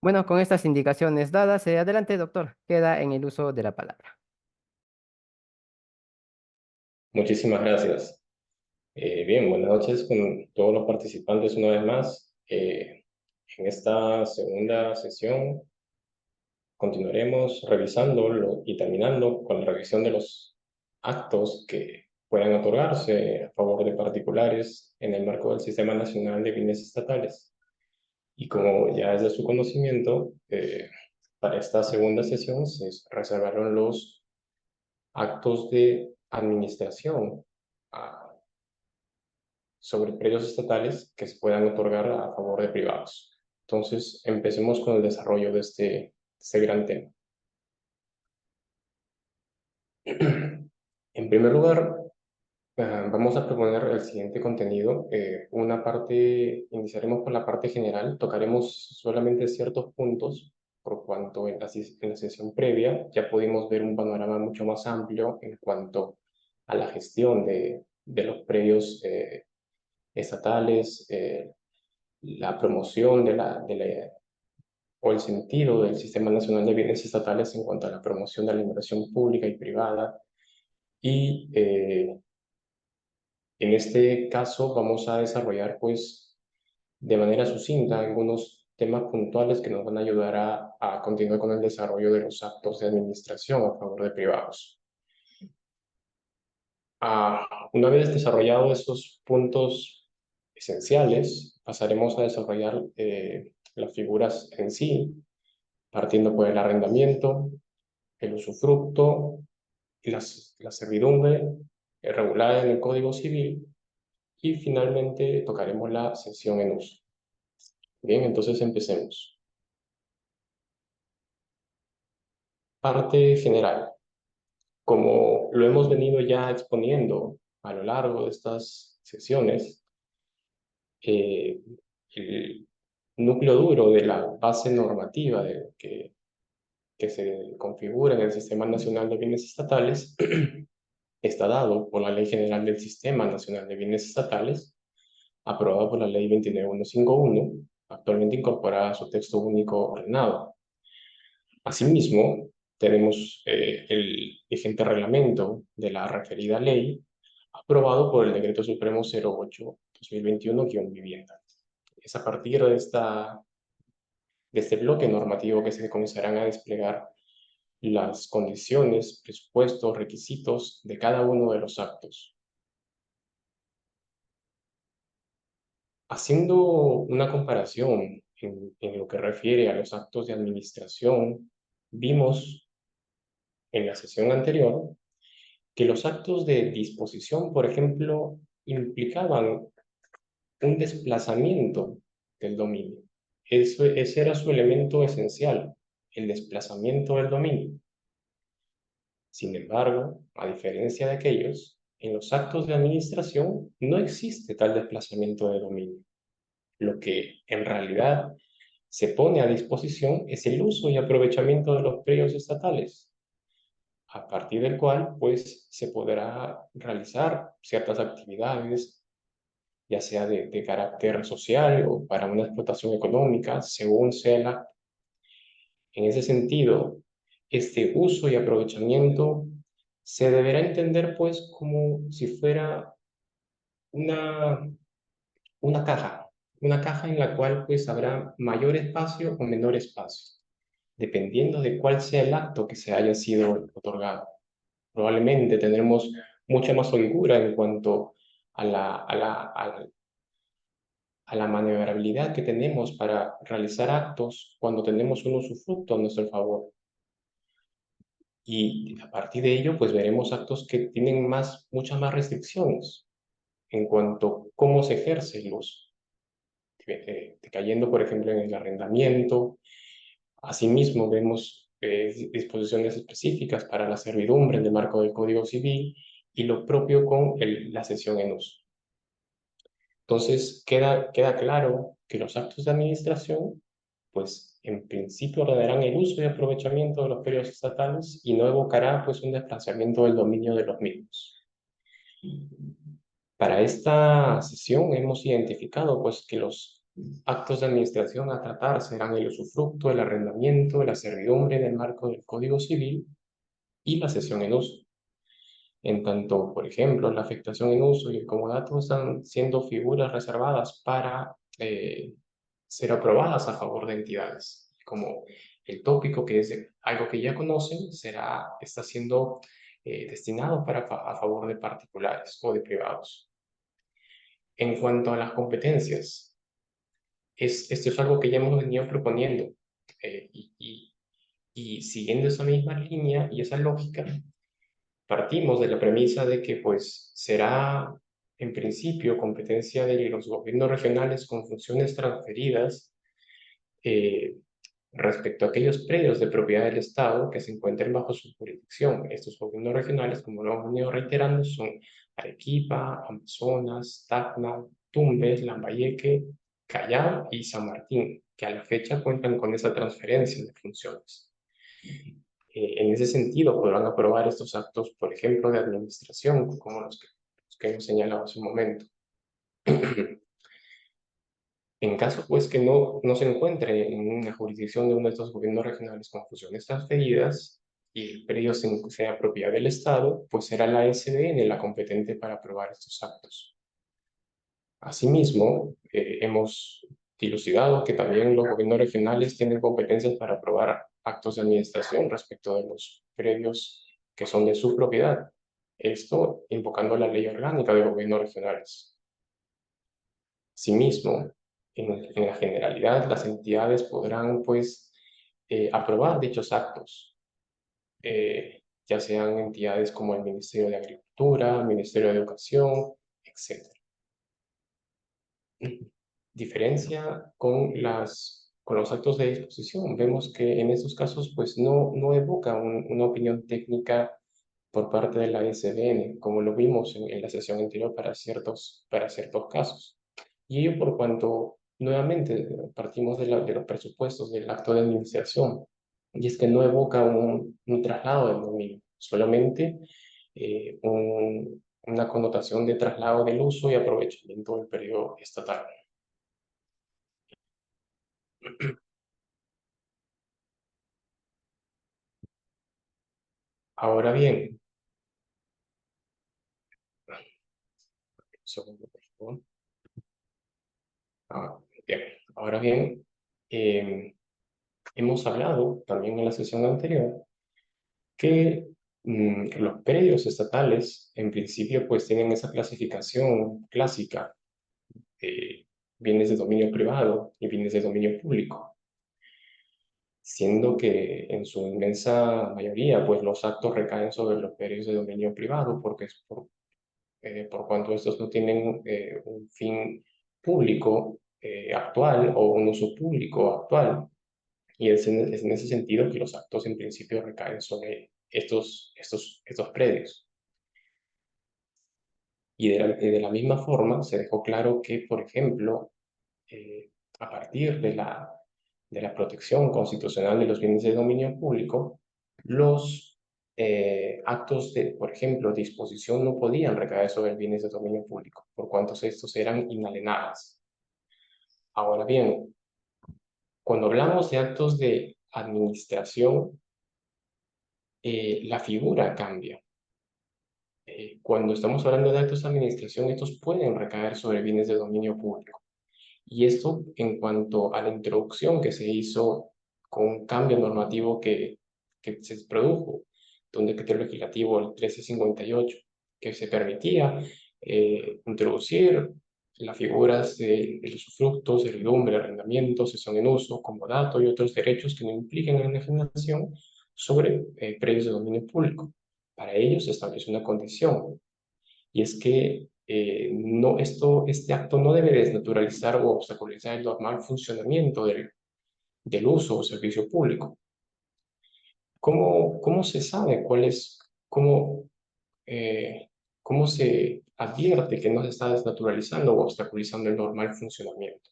Bueno, con estas indicaciones dadas, adelante, doctor. Queda en el uso de la palabra. Muchísimas gracias. Bien, buenas noches con todos los participantes una vez más. En esta segunda sesión continuaremos revisando y terminando con la revisión de los actos que puedan otorgarse a favor de particulares en el marco del Sistema Nacional de Bienes Estatales. Y como ya es de su conocimiento, para esta segunda sesión se reservaron los actos de administración sobre precios estatales que se puedan otorgar a favor de privados. Entonces, empecemos con el desarrollo de este gran tema. En primer lugar, vamos a proponer el siguiente contenido. Iniciaremos por la parte general, tocaremos solamente ciertos puntos, por cuanto en la sesión previa ya pudimos ver un panorama mucho más amplio en cuanto a la gestión de los predios estatales, la promoción o el sentido del Sistema Nacional de Bienes Estatales en cuanto a la promoción de la inversión pública y privada. Y en este caso vamos a desarrollar, pues, de manera sucinta algunos temas puntuales que nos van a ayudar a continuar con el desarrollo de los actos de administración a favor de privados. Una vez desarrollados estos puntos esenciales, pasaremos a desarrollar las figuras en sí, partiendo por el arrendamiento, el usufructo, la servidumbre regulada en el Código Civil y finalmente tocaremos la cesión en uso. Bien, entonces empecemos. Parte general. Como lo hemos venido ya exponiendo a lo largo de estas sesiones, el núcleo duro de la base normativa que se configura en el Sistema Nacional de Bienes Estatales está dado por la Ley General del Sistema Nacional de Bienes Estatales, aprobada por la Ley 29151, actualmente incorporada a su texto único ordenado. Asimismo, tenemos el vigente reglamento de la referida ley, aprobado por el Decreto Supremo 08-2021-Vivienda. Es a partir de este bloque normativo que se comenzarán a desplegar las condiciones, presupuestos, requisitos de cada uno de los actos. Haciendo una comparación en lo que refiere a los actos de administración, vimos en la sesión anterior que los actos de disposición, por ejemplo, implicaban un desplazamiento del dominio. Ese era su elemento esencial, el desplazamiento del dominio. Sin embargo, a diferencia de aquellos, en los actos de administración no existe tal desplazamiento de dominio. Lo que en realidad se pone a disposición es el uso y aprovechamiento de los predios estatales, a partir del cual pues se podrá realizar ciertas actividades, ya sea de carácter social o para una explotación económica, según sea el acto. En ese sentido, este uso y aprovechamiento se deberá entender pues como si fuera una, una caja, una caja en la cual pues habrá mayor espacio o menor espacio, dependiendo de cuál sea el acto que se haya sido otorgado. Probablemente tendremos mucha más holgura en cuanto a la maniobrabilidad que tenemos para realizar actos cuando tenemos un usufructo a nuestro favor. Y a partir de ello, pues veremos actos que tienen muchas más restricciones en cuanto a cómo se ejerce el uso, cayendo, por ejemplo, en el arrendamiento. Asimismo, vemos disposiciones específicas para la servidumbre en el marco del Código Civil y lo propio con la cesión en uso. Entonces, queda claro que los actos de administración, pues, en principio ordenarán el uso y aprovechamiento de los predios estatales y no evocará, pues, un desplazamiento del dominio de los mismos. Para esta sesión hemos identificado, pues, que los Actos de administración a tratar serán el usufructo, el arrendamiento, la servidumbre en el marco del Código Civil y la cesión en uso. En tanto, por ejemplo, la afectación en uso y el comodato están siendo figuras reservadas para ser aprobadas a favor de entidades. Como el tópico, que es algo que ya conocen, está siendo destinado a favor de particulares o de privados. En cuanto a las competencias, esto es algo que ya hemos venido proponiendo eh, y, y, y siguiendo esa misma línea y esa lógica, partimos de la premisa de que pues será en principio competencia de los gobiernos regionales con funciones transferidas eh, respecto a aquellos predios de propiedad del Estado que se encuentren bajo su jurisdicción. Estos gobiernos regionales, como lo hemos venido reiterando, son Arequipa, Amazonas, Tacna, Tumbes, Lambayeque, Callao y San Martín, que a la fecha cuentan con esa transferencia de funciones. En ese sentido, podrán aprobar estos actos, por ejemplo, de administración, como los que hemos señalado hace un momento. En caso, pues, que no se encuentre en una jurisdicción de uno de estos gobiernos regionales con funciones transferidas y el predio sea propiedad del Estado, pues será la SBN la competente para aprobar estos actos. Asimismo, hemos dilucidado que también los gobiernos regionales tienen competencias para aprobar actos de administración respecto de los predios que son de su propiedad. Esto invocando la ley orgánica de gobiernos regionales. Asimismo, en la generalidad, las entidades podrán, pues, aprobar dichos actos, ya sean entidades como el Ministerio de Agricultura, el Ministerio de Educación, etc. Diferencia con los actos de disposición. Vemos que en estos casos, pues, no evoca una opinión técnica por parte de la SBN, como lo vimos en la sesión anterior para ciertos casos. Y ello por cuanto, nuevamente, partimos de los presupuestos del acto de administración, y es que no evoca un traslado del dominio, solamente una connotación de traslado del uso y aprovechamiento del periodo estatal. Ahora bien, un segundo, por favor. Bien. Ahora bien, hemos hablado también en la sesión anterior que los predios estatales, en principio, pues tienen esa clasificación clásica de bienes de dominio privado y bienes de dominio público, siendo que en su inmensa mayoría, pues los actos recaen sobre los predios de dominio privado, porque es por cuanto estos no tienen un fin público actual o un uso público actual. Y es en ese sentido que los actos en principio recaen sobre estos predios. Y de la misma forma se dejó claro que, por ejemplo, eh, a partir de la protección constitucional de los bienes de dominio público, los actos de, por ejemplo, disposición no podían recaer sobre bienes de dominio público, por cuanto estos eran inalienables. Ahora bien, cuando hablamos de actos de administración, la figura cambia. Cuando estamos hablando de actos de administración, estos pueden recaer sobre bienes de dominio público. Y esto en cuanto a la introducción que se hizo con un cambio normativo que se produjo de un decreto legislativo, el 1358, que se permitía introducir las figuras del usufructo, servidumbre, arrendamiento, cesión en uso, comodato y otros derechos que no impliquen la enajenación sobre predios de dominio público. Para ello se establece una condición, y es que este acto no debe desnaturalizar o obstaculizar el normal funcionamiento del uso o servicio público. ¿Cómo se sabe eh, cómo se advierte que no se está desnaturalizando o obstaculizando el normal funcionamiento?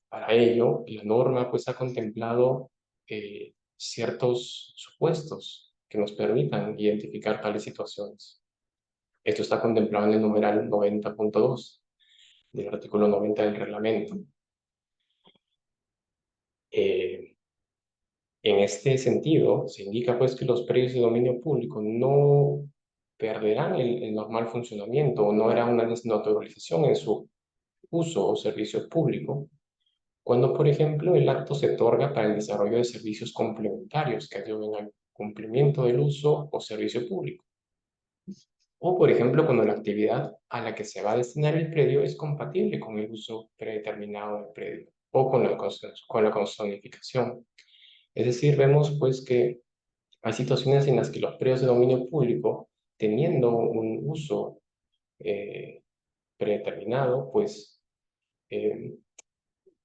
Para ello, la norma pues ha contemplado ciertos supuestos que nos permitan identificar tales situaciones. Esto está contemplado en el numeral 90.2. del artículo 90 del reglamento. En este sentido, se indica pues que los predios de dominio público no perderán el normal funcionamiento o no hará una desnaturalización en su uso o servicio público, cuando, por ejemplo, el acto se otorga para el desarrollo de servicios complementarios que ayuden al cumplimiento del uso o servicio público. O, por ejemplo, cuando la actividad a la que se va a destinar el predio es compatible con el uso predeterminado del predio o con la consonificación. Es decir, vemos pues que hay situaciones en las que los predios de dominio público, teniendo un uso eh, predeterminado, pues eh,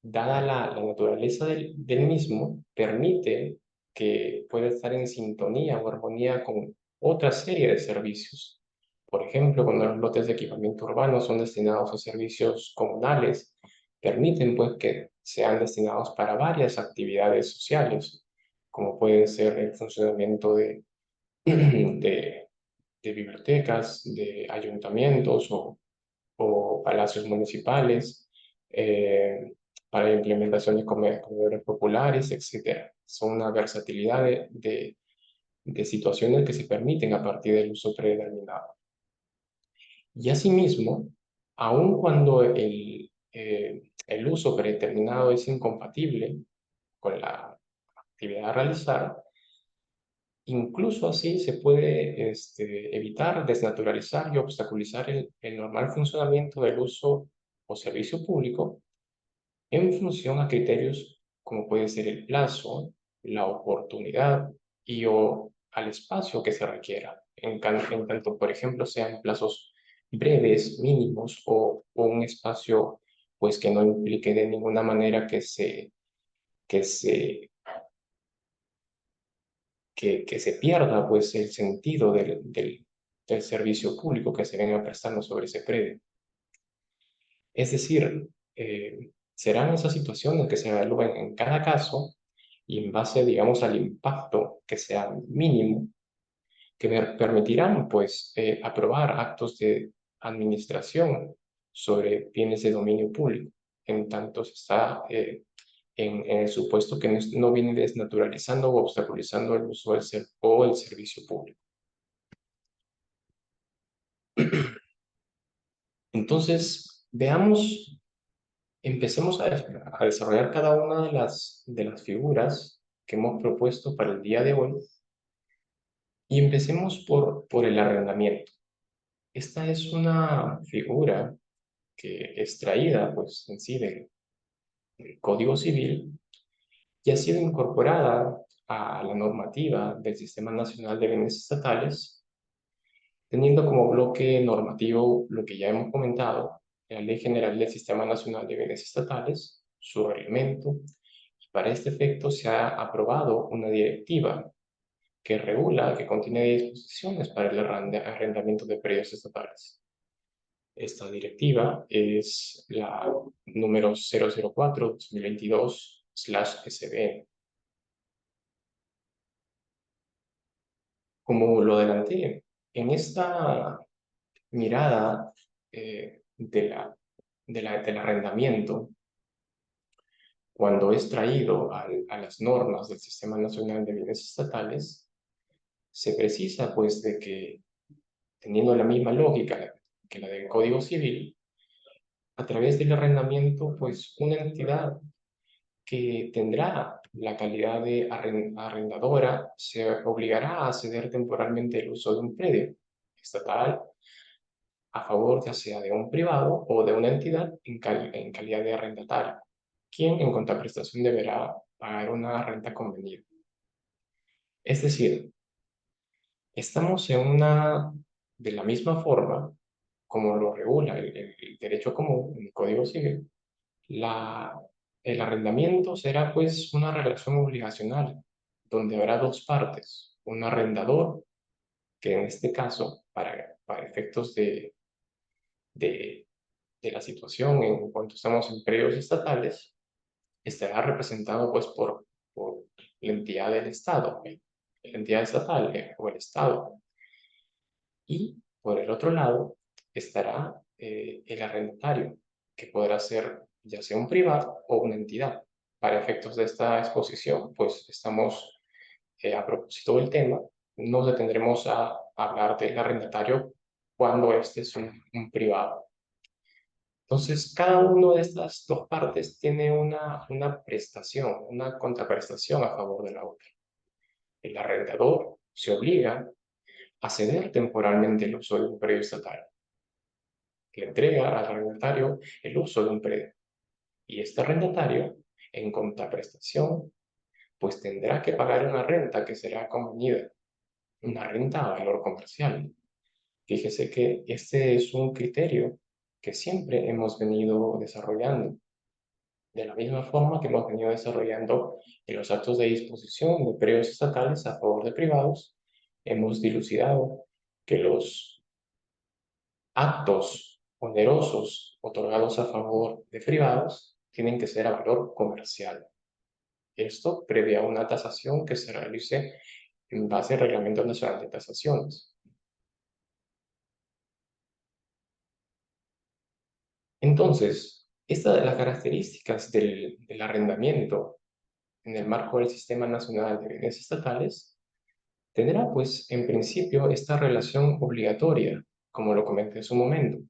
dada la naturaleza del mismo, permite que pueda estar en sintonía o armonía con otra serie de servicios. Por ejemplo, cuando los lotes de equipamiento urbano son destinados a servicios comunales, permiten pues que sean destinados para varias actividades sociales, como puede ser el funcionamiento de, de bibliotecas, de ayuntamientos o palacios municipales, para implementaciones comedores populares, etcétera. Son una versatilidad de situaciones que se permiten a partir del uso predeterminado. Y asimismo, aun cuando el uso predeterminado es incompatible con la actividad a realizar, incluso así se puede evitar, desnaturalizar y obstaculizar el normal funcionamiento del uso o servicio público en función a criterios como puede ser el plazo, la oportunidad y o al espacio que se requiera, en tanto, por ejemplo, sean plazos breves, mínimos o un espacio pues que no implique de ninguna manera que se, que se pierda pues el sentido del servicio público que se venga prestando sobre ese predio. Es decir, serán esas situaciones que se evalúen en cada caso y en base, digamos, al impacto que sea mínimo, que me permitirán, pues, aprobar actos de administración sobre bienes de dominio público, en tanto se está en el supuesto que no viene desnaturalizando o obstaculizando el uso o el servicio público. Entonces, veamos. Empecemos a desarrollar cada una de las figuras que hemos propuesto para el día de hoy y empecemos por el arrendamiento. Esta es una figura que es traída pues, en sí del Código Civil y ha sido incorporada a la normativa del Sistema Nacional de Bienes Estatales, teniendo como bloque normativo lo que ya hemos comentado, la Ley General del Sistema Nacional de Bienes Estatales, su reglamento. Para este efecto se ha aprobado una directiva que regula, que contiene disposiciones para el arrendamiento de predios estatales. Esta directiva es la número 004-2022/SB. Como lo adelanté, en esta mirada del arrendamiento, cuando es traído a las normas del Sistema Nacional de Bienes Estatales, se precisa pues de que, teniendo la misma lógica que la del Código Civil, a través del arrendamiento, pues una entidad que tendrá la calidad de arrendadora se obligará a ceder temporalmente el uso de un predio estatal a favor ya sea de un privado o de una entidad en calidad de arrendatario, quien en contraprestación deberá pagar una renta convenida. Es decir, estamos de la misma forma como lo regula el derecho común, el Código Civil, la, el arrendamiento será pues una relación obligacional, donde habrá dos partes, un arrendador, que en este caso, para efectos de, de la situación en cuanto estamos en predios estatales, estará representado pues por la entidad del Estado, la entidad estatal o el Estado. Y por el otro lado estará el arrendatario, que podrá ser ya sea un privado o una entidad. Para efectos de esta exposición, pues estamos, a propósito del tema, nos detendremos a hablar del arrendatario cuando este es un privado. Entonces, cada una de estas dos partes tiene una prestación, una contraprestación a favor de la otra. El arrendador se obliga a ceder temporalmente el uso de un predio estatal. Le entrega al arrendatario el uso de un predio. Y este arrendatario, en contraprestación, pues tendrá que pagar una renta que será convenida, una renta a valor comercial. Fíjese que este es un criterio que siempre hemos venido desarrollando, de la misma forma que hemos venido desarrollando en los actos de disposición de predios estatales a favor de privados. Hemos dilucidado que los actos onerosos otorgados a favor de privados tienen que ser a valor comercial. Esto previa una tasación que se realice en base al Reglamento Nacional de Tasaciones. Entonces, esta de las características del arrendamiento en el marco del Sistema Nacional de Bienes Estatales tendrá, pues, en principio, esta relación obligatoria, como lo comenté en su momento.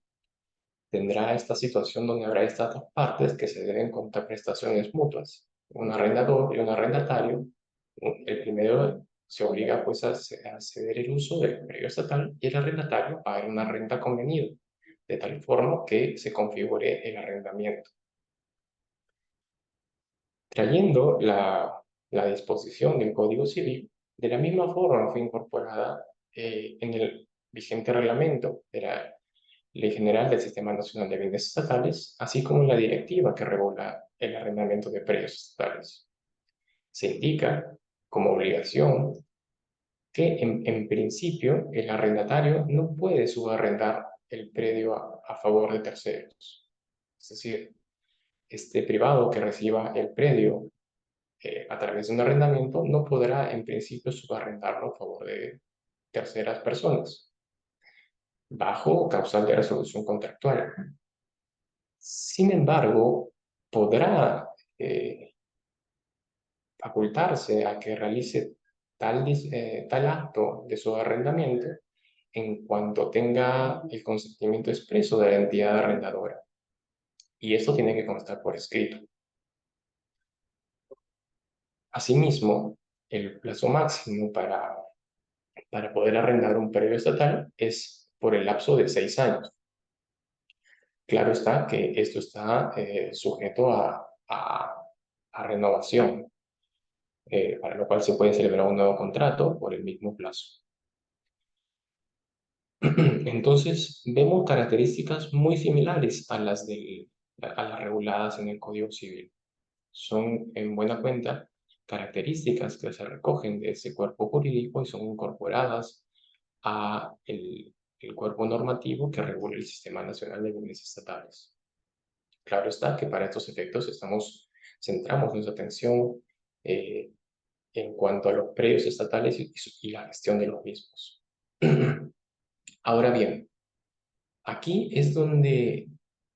Tendrá esta situación donde habrá estas dos partes que se deben contraprestaciones mutuas, un arrendador y un arrendatario. El primero se obliga pues a ceder el uso del predio estatal y el arrendatario a pagar una renta convenida, de tal forma que se configure el arrendamiento. Trayendo la disposición del Código Civil, de la misma forma fue incorporada en el vigente reglamento de la Ley General del Sistema Nacional de Bienes Estatales, así como en la directiva que regula el arrendamiento de predios estatales. Se indica como obligación que en principio el arrendatario no puede subarrendar el predio a favor de terceros. Es decir, este privado que reciba el predio a través de un arrendamiento no podrá en principio subarrendarlo a favor de terceras personas, bajo causal de resolución contractual. Sin embargo, podrá facultarse a que realice tal acto de subarrendamiento en cuanto tenga el consentimiento expreso de la entidad arrendadora. Y esto tiene que constar por escrito. Asimismo, el plazo máximo para poder arrendar un predio estatal es por el lapso de 6 años. Claro está que esto está sujeto a renovación, para lo cual se puede celebrar un nuevo contrato por el mismo plazo. Entonces, vemos características muy similares a las reguladas en el Código Civil. Son, en buena cuenta, características que se recogen de ese cuerpo jurídico y son incorporadas a el cuerpo normativo que regula el Sistema Nacional de Bienes Estatales. Claro está que para estos efectos centramos nuestra atención en cuanto a los predios estatales y la gestión de los mismos. Ahora bien, aquí es donde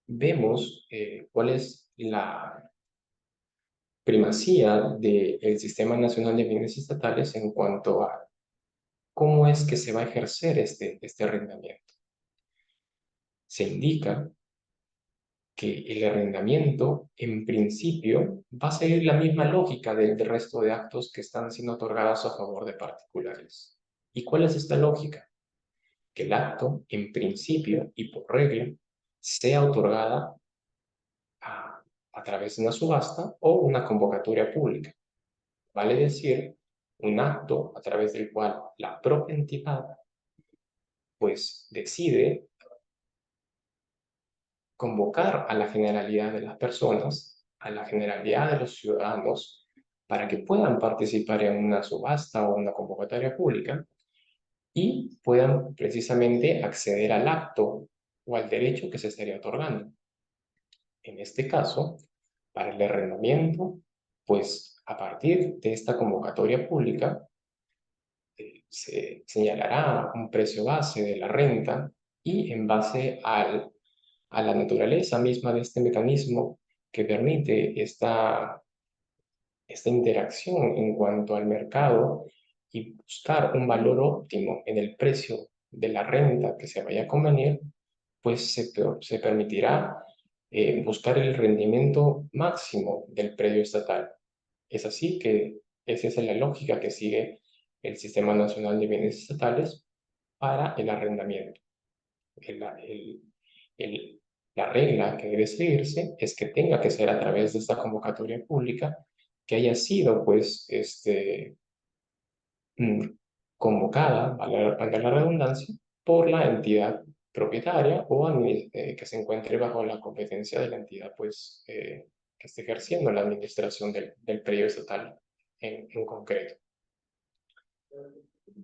vemos cuál es la primacía del Sistema Nacional de Bienes Estatales en cuanto a cómo es que se va a ejercer este arrendamiento. Se indica que el arrendamiento, en principio, va a seguir la misma lógica del resto de actos que están siendo otorgados a favor de particulares. ¿Y cuál es esta lógica? Que el acto, en principio y por regla, sea otorgada a través de una subasta o una convocatoria pública. Vale decir, un acto a través del cual la propia entidad pues decide convocar a la generalidad de las personas, a la generalidad de los ciudadanos, para que puedan participar en una subasta o una convocatoria pública y puedan precisamente acceder al acto o al derecho que se estaría otorgando. En este caso, para el arrendamiento, pues a partir de esta convocatoria pública, se señalará un precio base de la renta y en base al a la naturaleza misma de este mecanismo que permite esta interacción en cuanto al mercado y buscar un valor óptimo en el precio de la renta que se vaya a convenir, pues se permitirá buscar el rendimiento máximo del predio estatal. Es así que esa es la lógica que sigue el Sistema Nacional de Bienes Estatales para el arrendamiento. El, el, el, la regla que debe seguirse es que tenga que ser a través de esta convocatoria pública que haya sido, pues, mm, convocada, valga la redundancia, por la entidad propietaria o que se encuentre bajo la competencia de la entidad, pues, que esté ejerciendo la administración del predio estatal en concreto.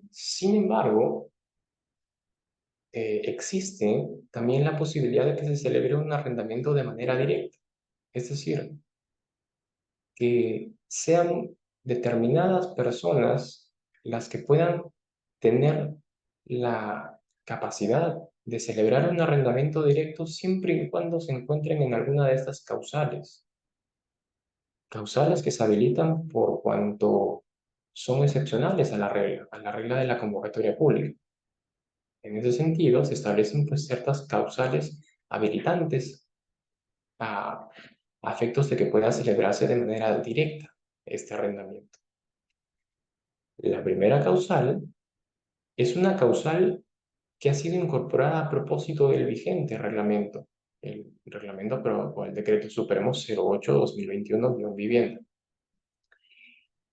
Sin embargo, existe también la posibilidad de que se celebre un arrendamiento de manera directa, es decir, que sean determinadas personas las que puedan tener la capacidad de celebrar un arrendamiento directo siempre y cuando se encuentren en alguna de estas causales que se habilitan por cuanto son excepcionales a la regla de la convocatoria pública. En ese sentido, se establecen pues ciertas causales habilitantes a, a efectos de que pueda celebrarse de manera directa este arrendamiento. La primera causal es una causal que ha sido incorporada a propósito del vigente reglamento, el reglamento aprobado por el Decreto Supremo 08-2021-Vivienda.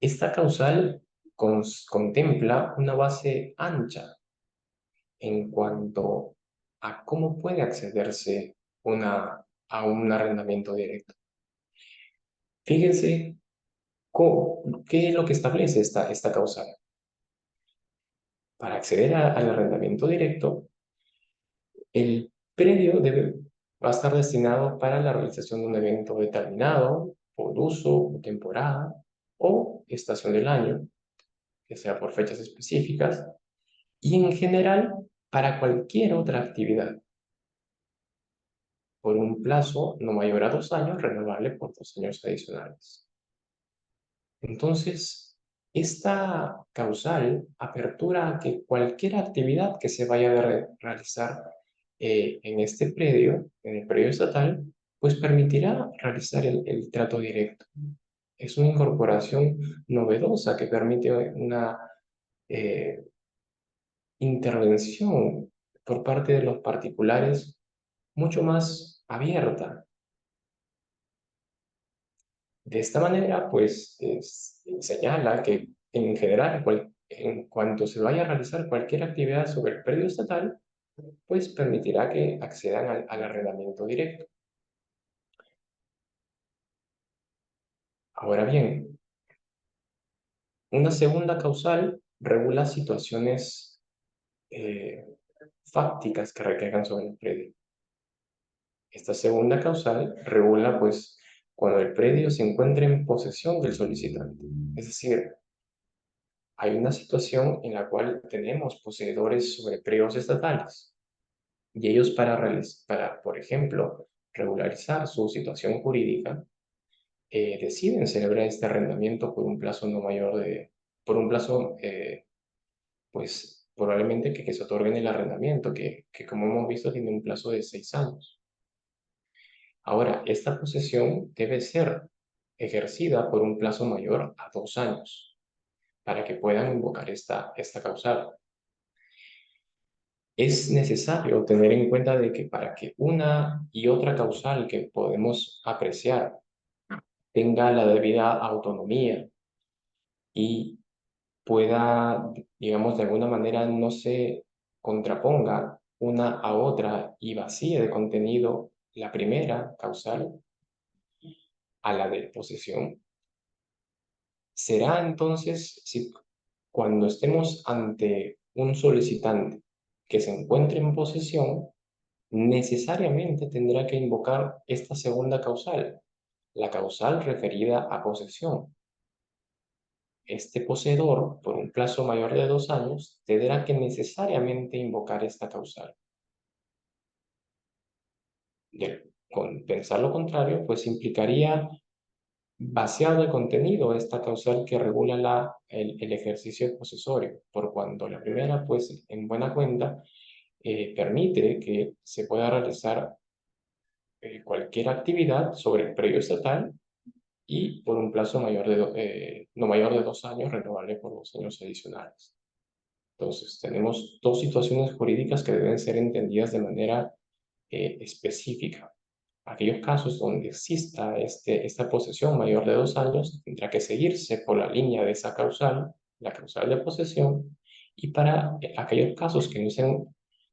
Esta causal contempla una base ancha en cuanto a cómo puede accederse a un arrendamiento directo. Fíjense qué es lo que establece esta causal. Para acceder al arrendamiento directo, el predio va a estar destinado para la realización de un evento determinado, por uso, temporada o estación del año, que sea por fechas específicas, y en general para cualquier otra actividad, por un plazo no mayor a 2 años, renovable por 2 años adicionales. Entonces, esta causal apertura a que cualquier actividad que se vaya a realizar en este predio, en el predio estatal, pues permitirá realizar el trato directo. Es una incorporación novedosa que permite una eh, intervención por parte de los particulares mucho más abierta. De esta manera, pues señala que en general, en cuanto se vaya a realizar cualquier actividad sobre el predio estatal, pues permitirá que accedan al arrendamiento directo. Ahora bien, una segunda causal regula situaciones fácticas que recaigan sobre el predio. Esta segunda causal regula, pues, cuando el predio se encuentre en posesión del solicitante. Es decir, hay una situación en la cual tenemos poseedores sobre predios estatales y ellos para, por ejemplo, regularizar su situación jurídica, deciden celebrar este arrendamiento por un plazo no mayor por un plazo, pues probablemente que se otorgue en el arrendamiento, que como hemos visto tiene un plazo de 6 años. Ahora, esta posesión debe ser ejercida por un plazo mayor a 2 años para que puedan invocar esta causal. Es necesario tener en cuenta de que para que una y otra causal que podemos apreciar tenga la debida autonomía y pueda, digamos, de alguna manera no se contraponga una a otra y vacíe de contenido la primera causal a la de posesión, será entonces si cuando estemos ante un solicitante que se encuentre en posesión, necesariamente tendrá que invocar esta segunda causal, la causal referida a posesión. Este poseedor, por un plazo mayor de 2 años, tendrá que necesariamente invocar esta causal. con pensar lo contrario, pues implicaría vaciar de contenido esta causal que regula el ejercicio posesorio, por cuanto la primera, pues en buena cuenta, permite que se pueda realizar cualquier actividad sobre el predio estatal y por un plazo no mayor de 2 años, renovable por 2 años adicionales. Entonces, tenemos dos situaciones jurídicas que deben ser entendidas de manera específica. Aquellos casos donde exista esta posesión mayor de 2 años, tendrá que seguirse por la línea de esa causal, la causal de posesión, y para aquellos casos que no sean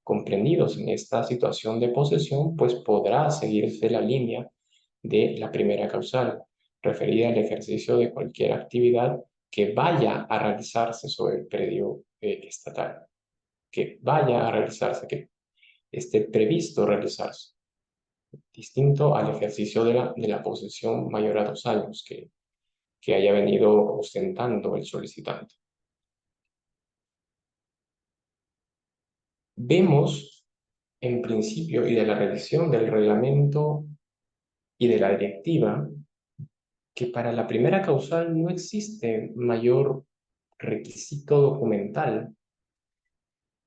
comprendidos en esta situación de posesión, pues podrá seguirse la línea de la primera causal, referida al ejercicio de cualquier actividad que vaya a realizarse sobre el predio estatal, que vaya a realizarse, que esté previsto realizarse, distinto al ejercicio de la posesión mayor a 2 años que haya venido ostentando el solicitante. Vemos, en principio, y de la revisión del reglamento y de la directiva, que para la primera causal no existe mayor requisito documental.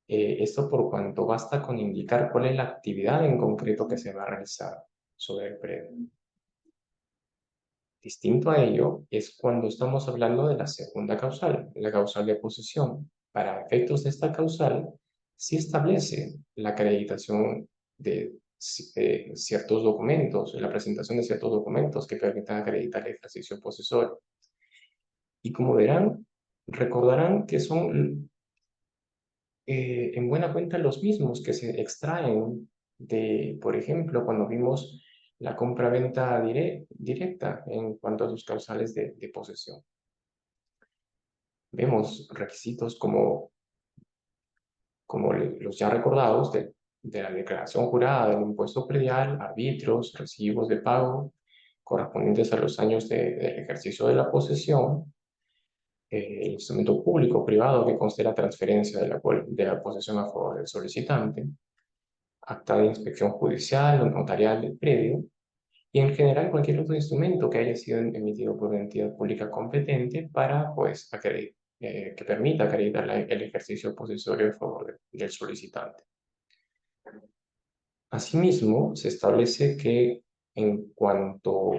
Esto por cuanto basta con indicar cuál es la actividad en concreto que se va a realizar sobre el predio. Distinto a ello es cuando estamos hablando de la segunda causal, la causal de posesión. Para efectos de esta causal, sí establece la acreditación de ciertos documentos, la presentación de ciertos documentos que permitan acreditar el ejercicio posesorio. Y como verán, recordarán que son en buena cuenta los mismos que se extraen de, por ejemplo, cuando vimos la compra-venta directa en cuanto a sus causales de posesión. Vemos requisitos como los ya recordados de la declaración jurada del impuesto predial, arbitrios, recibos de pago correspondientes a los años del ejercicio de la posesión, el instrumento público o privado que conste la transferencia de la posesión a favor del solicitante, acta de inspección judicial o notarial del predio, y en general cualquier otro instrumento que haya sido emitido por una entidad pública competente para, pues, que permita acreditar el ejercicio posesorio a favor del solicitante. Asimismo, se establece que en cuanto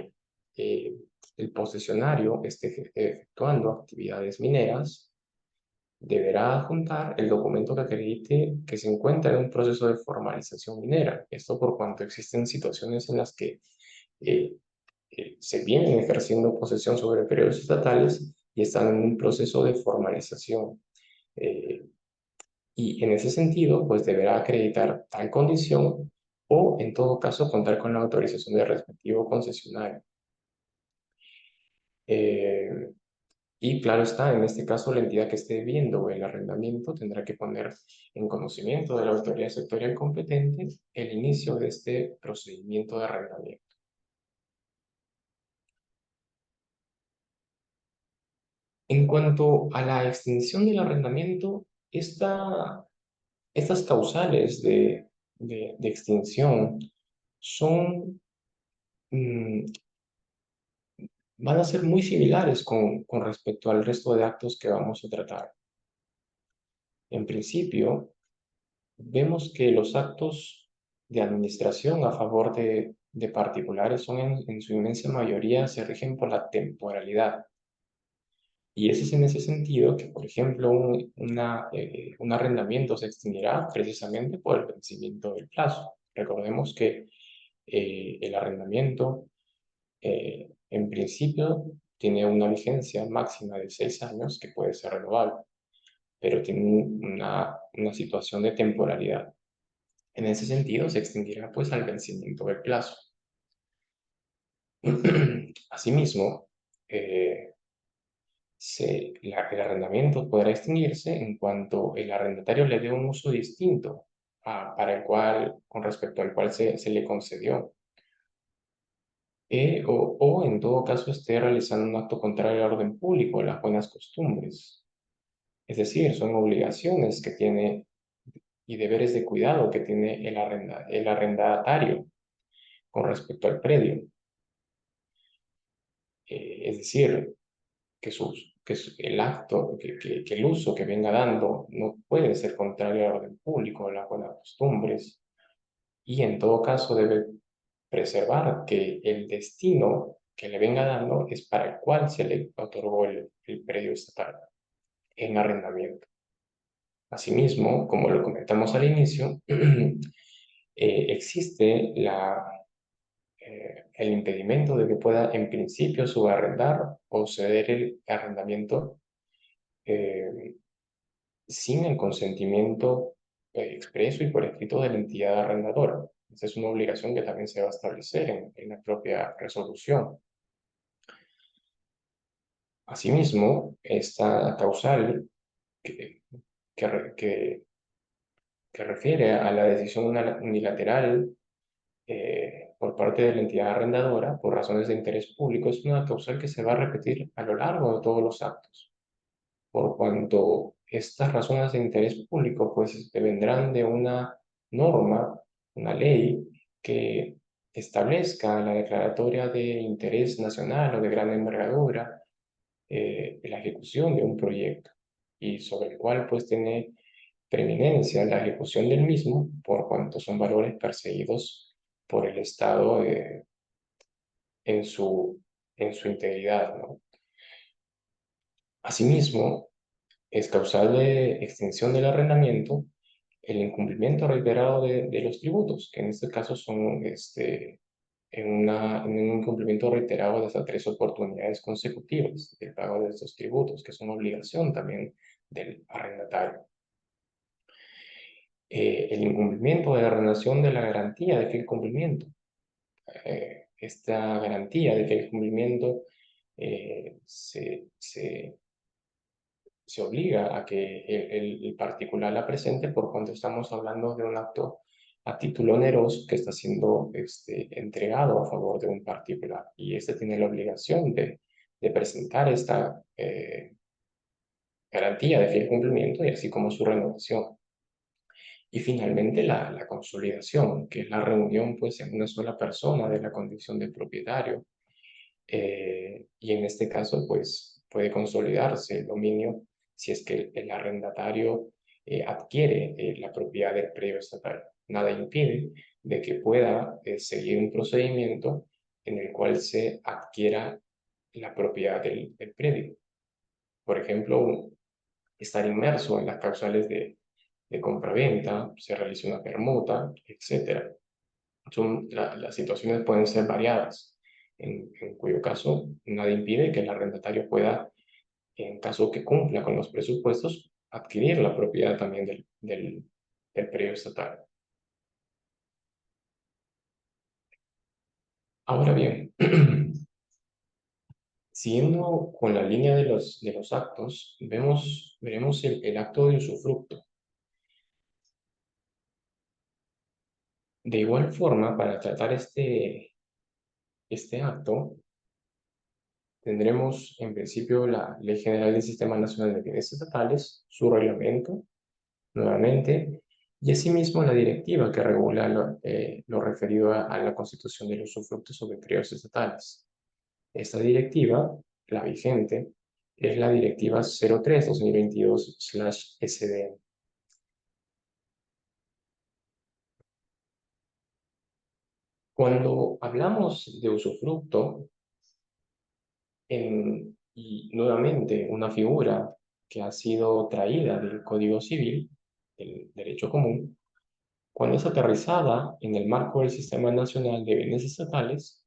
el posesionario esté efectuando actividades mineras, deberá adjuntar el documento que acredite que se encuentra en un proceso de formalización minera. Esto por cuanto existen situaciones en las que eh, se vienen ejerciendo posesión sobre periodos estatales y están en un proceso de formalización. Y en ese sentido, pues deberá acreditar tal condición o, en todo caso, contar con la autorización del respectivo concesionario. Y claro está, en este caso, la entidad que esté viendo el arrendamiento tendrá que poner en conocimiento de la autoridad sectorial competente el inicio de este procedimiento de arrendamiento. En cuanto a la extinción del arrendamiento, estas causales de extinción son, mm, van a ser muy similares con respecto al resto de actos que vamos a tratar. En principio, vemos que los actos de administración a favor de particulares son en su inmensa mayoría se rigen por la temporalidad. Y es en ese sentido que, por ejemplo, un arrendamiento se extinguirá precisamente por el vencimiento del plazo. Recordemos que el arrendamiento, en principio, tiene una vigencia máxima de 6 años que puede ser renovable, pero tiene una situación de temporalidad. En ese sentido, se extinguirá pues al vencimiento del plazo. Asimismo, el arrendamiento podrá extinguirse en cuanto el arrendatario le dé un uso distinto con respecto al cual se le concedió. O en todo caso esté realizando un acto contrario al orden público, a las buenas costumbres. Es decir, son obligaciones que tiene y deberes de cuidado que tiene el arrendatario. con respecto al predio. Es decir, el acto, que el uso que venga dando no puede ser contrario al orden público, a las buenas costumbres, y en todo caso debe preservar que el destino que le venga dando es para el cual se le otorgó el predio estatal en arrendamiento. Asimismo, como lo comentamos al inicio, existe el impedimento de que pueda en principio subarrendar o ceder el arrendamiento eh, sin el consentimiento expreso y por escrito de la entidad arrendadora. Esa es una obligación que también se va a establecer en la propia resolución. Asimismo, esta causal que, que, que refiere a la decisión unilateral por parte de la entidad arrendadora por razones de interés público es una causal que se va a repetir a lo largo de todos los actos, por cuanto estas razones de interés público pues vendrán de una norma, una ley que establezca la declaratoria de interés nacional o de gran envergadura, la ejecución de un proyecto y sobre el cual pues tiene preeminencia la ejecución del mismo por cuanto son valores perseguidos por el Estado en su integridad, ¿no? Asimismo, es causal de extinción del arrendamiento el incumplimiento reiterado de los tributos, que en este caso son en un incumplimiento reiterado de hasta 3 oportunidades consecutivas del pago de estos tributos, que es una obligación también del arrendatario. El incumplimiento de la relación de la garantía de fiel cumplimiento. Esta garantía de fiel cumplimiento se obliga a que el particular la presente por cuanto estamos hablando de un acto a título oneroso que está siendo entregado a favor de un particular. Y este tiene la obligación de presentar esta garantía de fiel cumplimiento y así como su renovación. Y finalmente la consolidación, que es la reunión pues en una sola persona de la condición de propietario. Y en este caso pues puede consolidarse el dominio si es que el arrendatario adquiere la propiedad del predio estatal. Nada impide de que pueda seguir un procedimiento en el cual se adquiera la propiedad del predio. Por ejemplo, estar inmerso en las causales de compraventa, se realiza una permuta, etc. Las situaciones pueden ser variadas, en cuyo caso nada impide que el arrendatario pueda, en caso que cumpla con los presupuestos, adquirir la propiedad también del predio estatal. Ahora bien, siguiendo con la línea de los actos, veremos el acto de usufructo. De igual forma, para tratar este acto, tendremos en principio la Ley General del Sistema Nacional de Bienes Estatales, su reglamento, nuevamente, y asimismo la directiva que regula lo referido a la constitución del usufructo sobre predios estatales. Esta directiva, la vigente, es la directiva 03-2022/SDN. Cuando hablamos de usufructo, y nuevamente una figura que ha sido traída del Código Civil, del derecho común, cuando es aterrizada en el marco del Sistema Nacional de Bienes Estatales,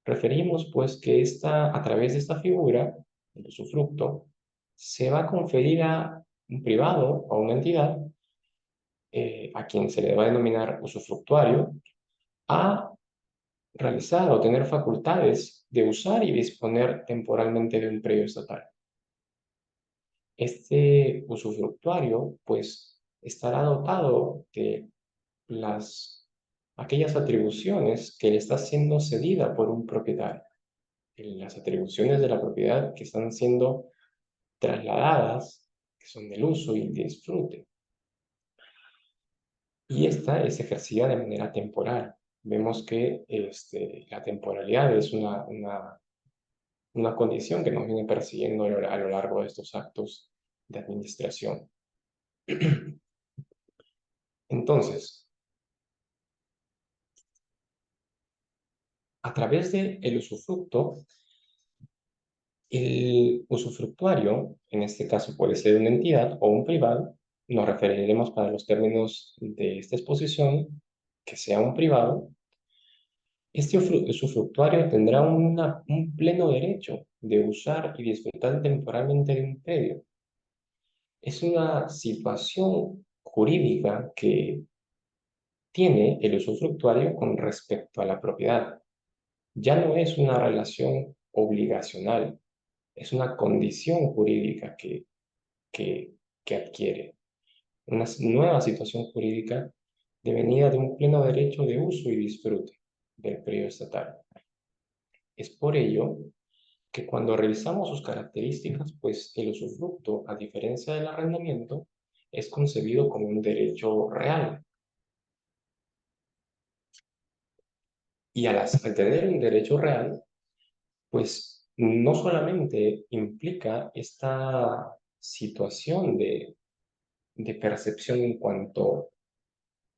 referimos pues que a través de esta figura, el usufructo, se va a conferir a un privado o a una entidad, a quien se le va a denominar usufructuario, a realizar o tener facultades de usar y disponer temporalmente de un predio estatal. Este usufructuario, pues, estará dotado de aquellas atribuciones que le está siendo cedida por un propietario. Las atribuciones de la propiedad que están siendo trasladadas, que son del uso y el disfrute. Y esta es ejercida de manera temporal. vemos que la temporalidad es una condición que nos viene persiguiendo a lo largo de estos actos de administración. Entonces, a través del usufructo, el usufructuario, en este caso puede ser una entidad o un privado, nos referiremos para los términos de esta exposición que sea un privado. Este usufructuario tendrá un pleno derecho de usar y disfrutar temporalmente de un predio. Es una situación jurídica que tiene el usufructuario con respecto a la propiedad. Ya no es una relación obligacional, es una condición jurídica que, que adquiere. Una nueva situación jurídica devenida de un pleno derecho de uso y disfrute del predio estatal. Es por ello que cuando revisamos sus características, pues el usufructo, a diferencia del arrendamiento, es concebido como un derecho real. Y al tener un derecho real, pues no solamente implica esta situación de percepción en cuanto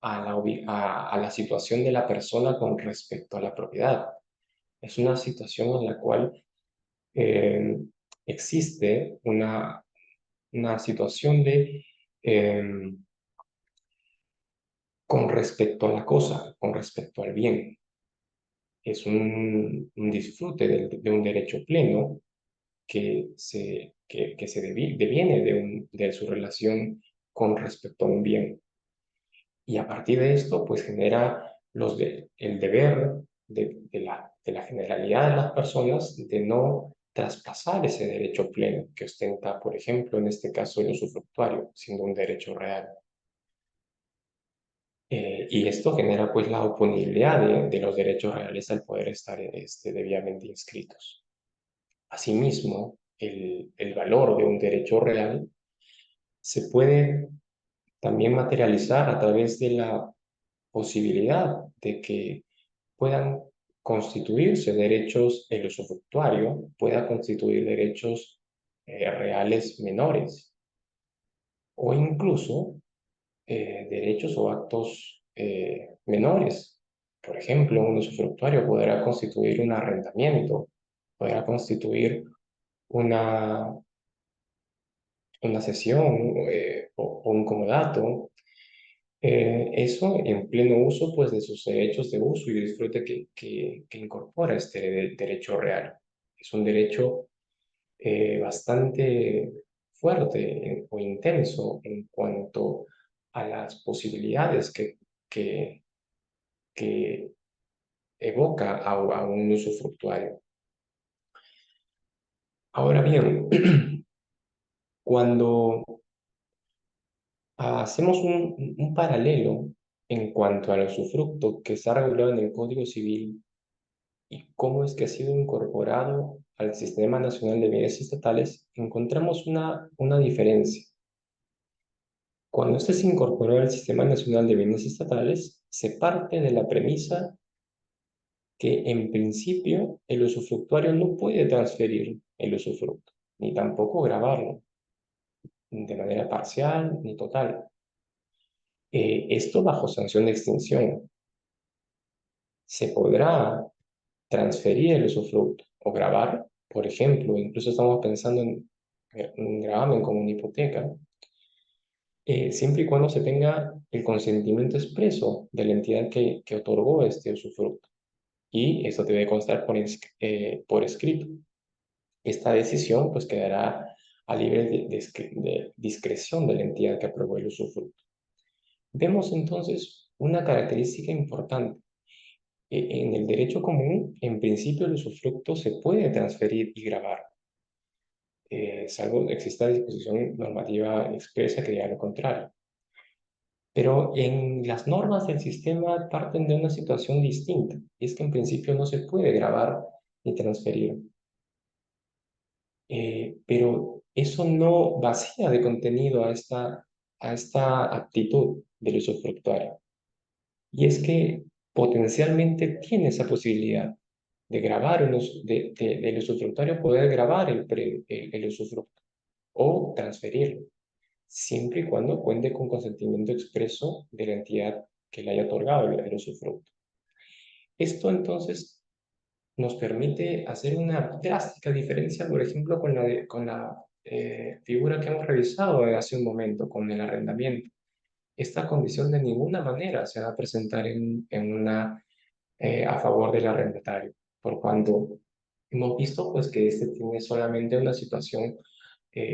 a la situación de la persona con respecto a la propiedad. Es una situación en la cual eh, existe una situación de con respecto a la cosa, con respecto al bien. Es un disfrute de un derecho pleno que se deviene de su relación con respecto a un bien. Y a partir de esto, pues genera el deber de la generalidad de las personas de no traspasar ese derecho pleno que ostenta, por ejemplo, en este caso el usufructuario, siendo un derecho real. Y esto genera pues la oponibilidad de los derechos reales al poder estar debidamente inscritos. Asimismo, el valor de un derecho real se puede también materializar a través de la posibilidad de que puedan constituirse derechos, el usufructuario pueda constituir derechos reales menores o incluso derechos o actos menores. Por ejemplo, un usufructuario podrá constituir un arrendamiento, podrá constituir una, una cesión o un comodato. Eso en pleno uso pues, de sus derechos de uso y disfrute que incorpora este derecho real. Es un derecho bastante fuerte o intenso en cuanto a las posibilidades que, que evoca a un usufructuario. Ahora bien, cuando hacemos un paralelo en cuanto al usufructo que está regulado en el Código Civil y cómo es que ha sido incorporado al Sistema Nacional de Bienes Estatales, encontramos una diferencia. Cuando este se incorporó al Sistema Nacional de Bienes Estatales, se parte de la premisa que en principio el usufructuario no puede transferir el usufructo, ni tampoco gravarlo de manera parcial ni total. Esto bajo sanción de extinción. Se podrá transferir el usufructo o gravar, por ejemplo, incluso estamos pensando en un gravamen como una hipoteca, siempre y cuando se tenga el consentimiento expreso de la entidad que otorgó este usufructo. Y esto debe constar por escrito. Esta decisión pues quedará a libre de discreción de la entidad que aprobó el usufructo. Vemos entonces una característica importante. En el derecho común, en principio el usufructo se puede transferir y gravar, salvo exista disposición normativa expresa que diga lo contrario. Pero en las normas del sistema parten de una situación distinta, y es que en principio no se puede gravar ni transferir. Pero eso no vacía de contenido a esta actitud del usufructuario. Y es que potencialmente tiene esa posibilidad de grabar del usufructuario poder grabar el usufructo o transferirlo, siempre y cuando cuente con consentimiento expreso de la entidad que le haya otorgado el usufructo. Esto entonces nos permite hacer una drástica diferencia, por ejemplo, con la figura que hemos revisado hace un momento, con el arrendamiento. Esta condición de ninguna manera se va a presentar a favor del arrendatario, por cuanto hemos visto pues, que este tiene solamente una situación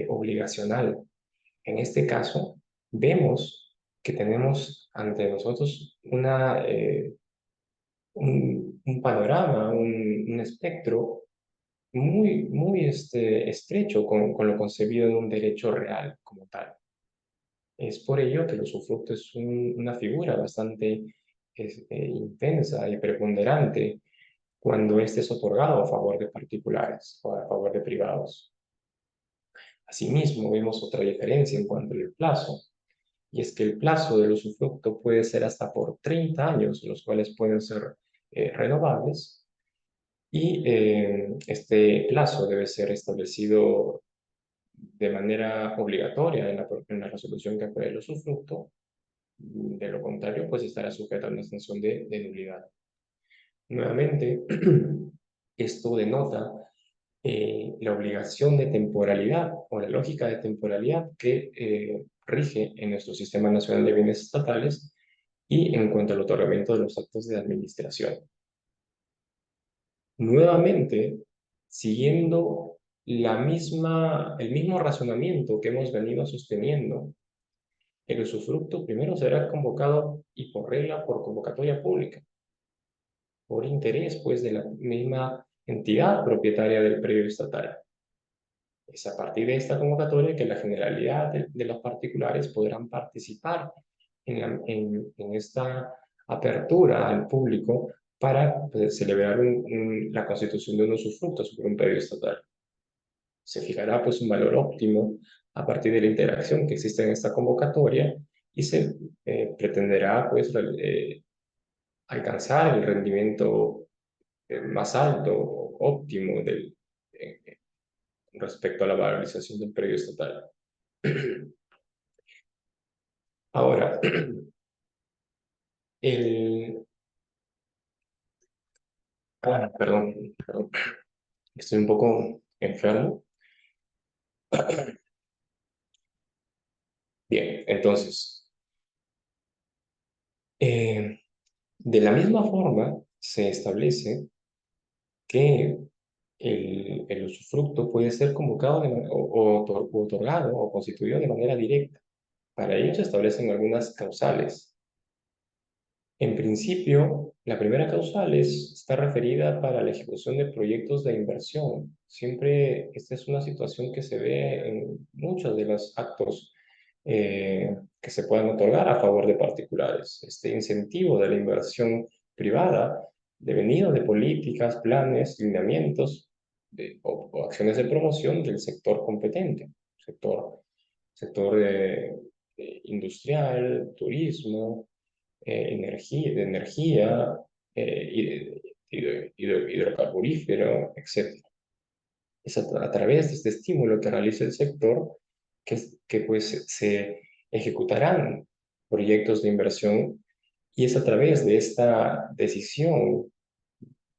obligacional. En este caso, vemos que tenemos ante nosotros un panorama, un espectro muy estrecho con lo concebido en un derecho real como tal. Es por ello que el usufructo es una figura bastante intensa y preponderante cuando éste es otorgado a favor de particulares o a favor de privados. Asimismo, vemos otra diferencia en cuanto al plazo, y es que el plazo del usufructo puede ser hasta por 30 años, los cuales pueden ser renovables, y este plazo debe ser establecido de manera obligatoria en la resolución que apruebe el usufructo. De lo contrario, pues estará sujeto a una sanción de nulidad. Nuevamente, esto denota la obligación de temporalidad o la lógica de temporalidad que rige en nuestro Sistema Nacional de Bienes Estatales y en cuanto al otorgamiento de los actos de administración. Nuevamente, siguiendo el mismo razonamiento que hemos venido sosteniendo, el usufructo primero será convocado y por regla por convocatoria pública, por interés pues de la misma entidad propietaria del predio estatal. Es a partir de esta convocatoria que la generalidad de los particulares podrán participar en esta apertura al público para pues, celebrar la constitución de un usufructo sobre un predio estatal. Se fijará pues un valor óptimo a partir de la interacción que existe en esta convocatoria y se pretenderá pues alcanzar el rendimiento más alto, óptimo respecto a la valorización del predio estatal. Ahora, el... perdón, estoy un poco enfermo. Bien, entonces, de la misma forma se establece que el usufructo puede ser convocado o otorgado o constituido de manera directa. Para ello se establecen algunas causales. En principio, la primera causal está referida para la ejecución de proyectos de inversión. Siempre esta es una situación que se ve en muchos de los actos que se puedan otorgar a favor de particulares. Este incentivo de la inversión privada devenido de políticas, planes, lineamientos o acciones de promoción del sector competente, sector industrial, turismo, de energía, hidrocarburífero, etc. Es a través de este estímulo que realiza el sector que pues se ejecutarán proyectos de inversión, y es a través de esta decisión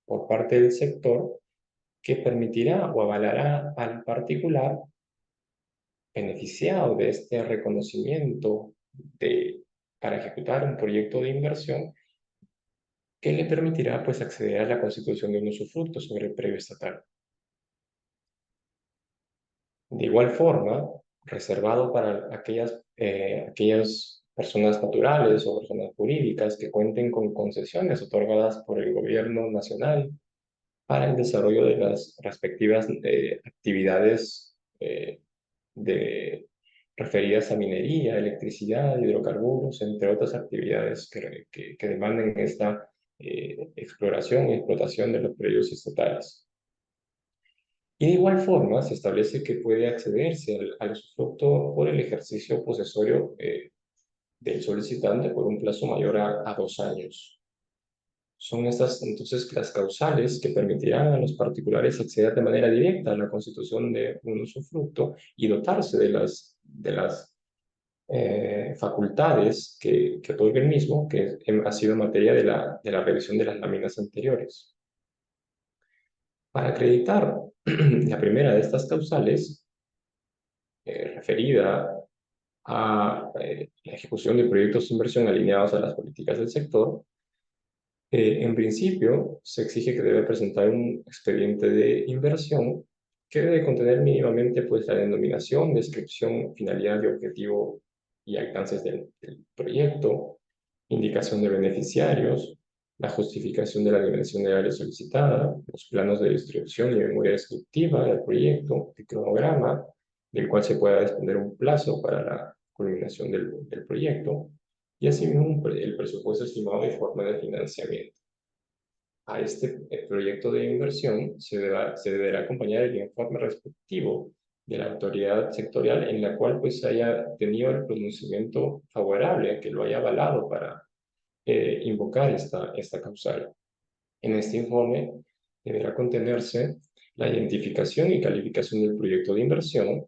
por parte del sector que permitirá o avalará al particular beneficiado de este reconocimiento para ejecutar un proyecto de inversión que le permitirá pues acceder a la constitución de un usufructo sobre el predio estatal. De igual forma, reservado para aquellas personas naturales o personas jurídicas que cuenten con concesiones otorgadas por el gobierno nacional para el desarrollo de las respectivas actividades referidas a minería, electricidad, hidrocarburos, entre otras actividades que demanden esta exploración y explotación de los predios estatales. Y de igual forma se establece que puede accederse al usufructo por el ejercicio posesorio del solicitante por un plazo mayor a 2 años. Son estas entonces las causales que permitirán a los particulares acceder de manera directa a la constitución de un usufructo y dotarse de las facultades que otorga el mismo, que ha sido materia de la revisión de las láminas anteriores. Para acreditar la primera de estas causales, referida a la ejecución de proyectos de inversión alineados a las políticas del sector, en principio se exige que debe presentar un expediente de inversión que debe contener mínimamente pues, la denominación, descripción, finalidad y objetivo y alcances del proyecto, indicación de beneficiarios, la justificación de la dimensión del área solicitada, los planos de distribución y memoria descriptiva del proyecto, el cronograma, del cual se pueda desprender un plazo para la culminación del proyecto, y asimismo el presupuesto estimado y forma de financiamiento. A este proyecto de inversión se deberá acompañar el informe respectivo de la autoridad sectorial en la cual pues haya tenido el pronunciamiento favorable, que lo haya avalado para invocar esta causal. En este informe deberá contenerse la identificación y calificación del proyecto de inversión,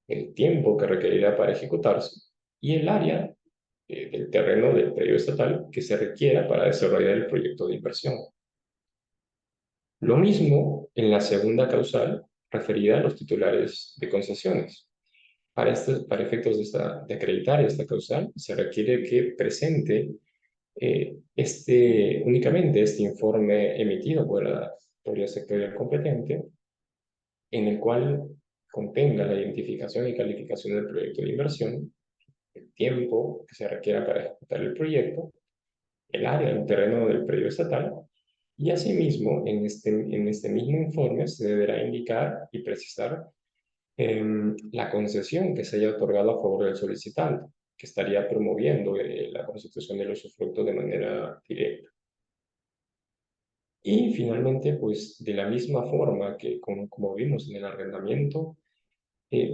el tiempo que requerirá para ejecutarse y el área del terreno del predio estatal que se requiera para desarrollar el proyecto de inversión. Lo mismo en la segunda causal referida a los titulares de concesiones. Para efectos de acreditar esta causal, se requiere que presente únicamente este informe emitido por la autoridad sectorial competente, en el cual contenga la identificación y calificación del proyecto de inversión, el tiempo que se requiera para ejecutar el proyecto, el área del terreno del predio estatal, y asimismo en este mismo informe se deberá indicar y precisar la concesión que se haya otorgado a favor del solicitante, que estaría promoviendo la constitución del usufructo de manera directa. Y finalmente, pues de la misma forma que como vimos en el arrendamiento,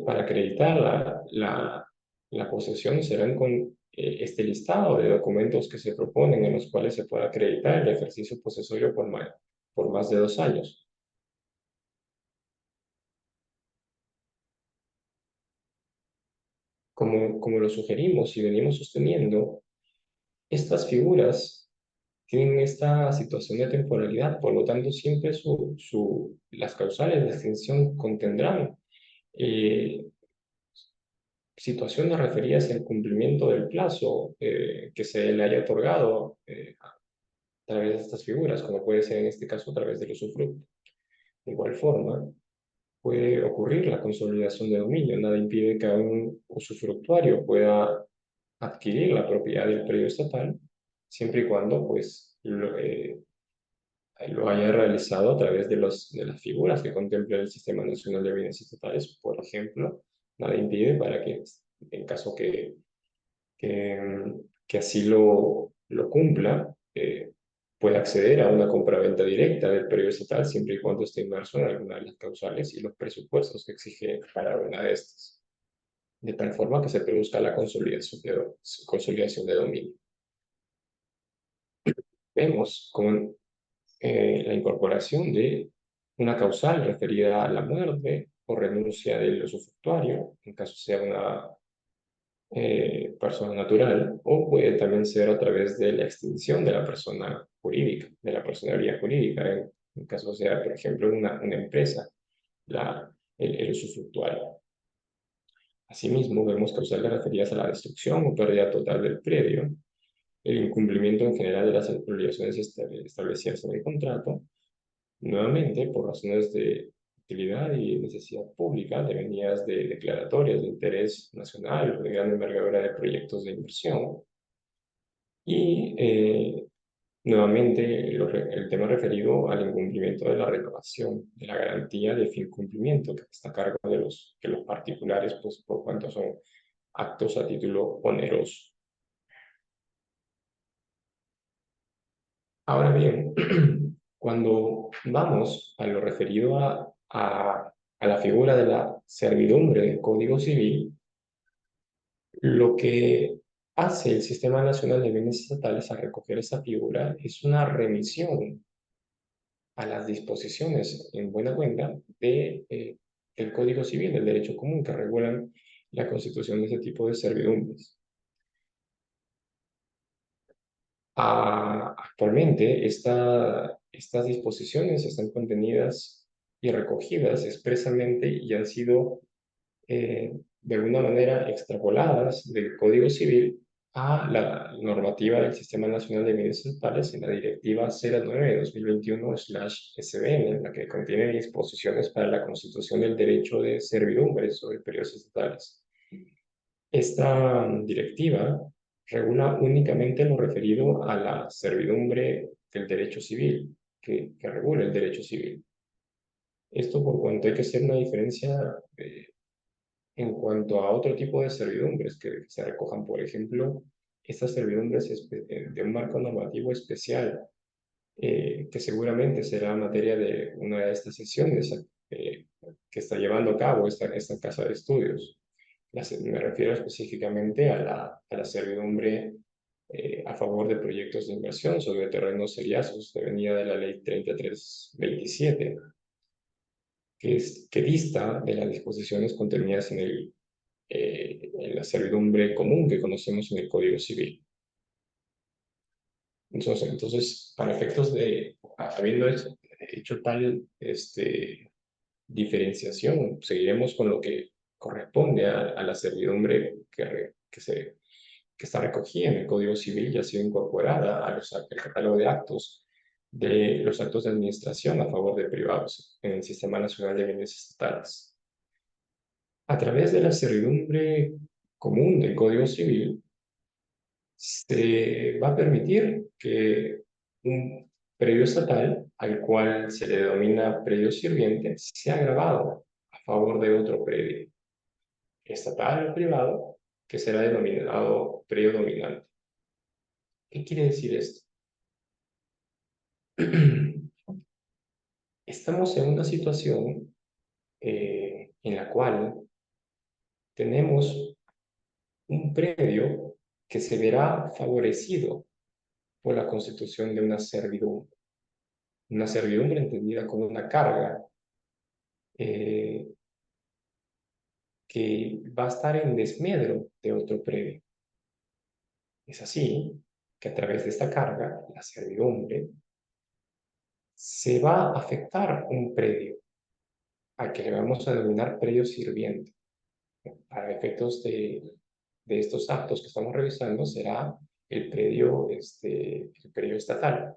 para acreditar la posesión serán con este listado de documentos que se proponen en los cuales se pueda acreditar el ejercicio posesorio por más de 2 años. Como lo sugerimos y venimos sosteniendo, estas figuras tienen esta situación de temporalidad, por lo tanto siempre las causales de extinción contendrán situaciones referidas al cumplimiento del plazo que se le haya otorgado a través de estas figuras, como puede ser en este caso a través del usufructo. De igual forma, puede ocurrir la consolidación de dominio. Nada impide que un usufructuario pueda adquirir la propiedad del predio estatal, siempre y cuando pues, lo haya realizado a través de las figuras que contempla el Sistema Nacional de Bienes Estatales, por ejemplo. Nada impide para que, en caso que así lo cumpla, puede acceder a una compraventa directa del predio estatal siempre y cuando esté inmerso en alguna de las causales y los presupuestos que exige cada una de estas, de tal forma que se produzca la consolidación de dominio. Vemos con la incorporación de una causal referida a la muerte o renuncia del usufructuario, en caso sea una persona natural, o puede también ser a través de la extinción de la persona jurídica, de la personalidad jurídica, en caso sea, por ejemplo, una empresa, el usufructuario. Asimismo, vemos causales referidas a la destrucción o pérdida total del predio, el incumplimiento en general de las obligaciones establecidas en el contrato, nuevamente por razones de utilidad y necesidad pública, devenidas de declaratorias de interés nacional o de gran envergadura de proyectos de inversión. Y nuevamente el tema referido al incumplimiento de la renovación de la garantía de fin cumplimiento, que está a cargo de los particulares, pues por cuanto son actos a título oneroso. Ahora bien, cuando vamos a lo referido a la figura de la servidumbre del Código Civil, lo que hace el Sistema Nacional de Bienes Estatales al recoger esa figura es una remisión a las disposiciones en buena cuenta del Código Civil, del derecho común, que regulan la constitución de ese tipo de servidumbres. Actualmente, estas disposiciones están contenidas y recogidas expresamente y han sido de alguna manera extrapoladas del Código Civil a la normativa del Sistema Nacional de Bienes Estatales en la Directiva 09-2021/SBN, en la que contiene disposiciones para la constitución del derecho de servidumbres sobre periodos estatales. Esta directiva regula únicamente lo referido a la servidumbre del derecho civil, que regula el derecho civil. Esto por cuanto hay que hacer una diferencia en cuanto a otro tipo de servidumbres que se recojan, por ejemplo, estas servidumbres de un marco normativo especial, que seguramente será materia de una de estas sesiones que está llevando a cabo esta casa de estudios. Me refiero específicamente a la servidumbre a favor de proyectos de inversión sobre terrenos seriazos, devenida de la Ley 3327, que dista de las disposiciones contenidas en la servidumbre común que conocemos en el Código Civil. Entonces para efectos de, habiendo hecho tal diferenciación, seguiremos con lo que corresponde a la servidumbre que está recogida en el Código Civil y ha sido incorporada al catálogo de actos de los actos de administración a favor de privados en el Sistema Nacional de Bienes Estatales. A través de la servidumbre común del Código Civil, se va a permitir que un predio estatal, al cual se le denomina predio sirviente, sea grabado a favor de otro predio estatal o privado, que será denominado predio dominante. ¿Qué quiere decir esto? Estamos en una situación en la cual tenemos un predio que se verá favorecido por la constitución de una servidumbre entendida como una carga que va a estar en desmedro de otro predio. Es así que a través de esta carga, la servidumbre, se va a afectar un predio al que le vamos a denominar predio sirviente. Para efectos de estos actos que estamos revisando será el predio estatal.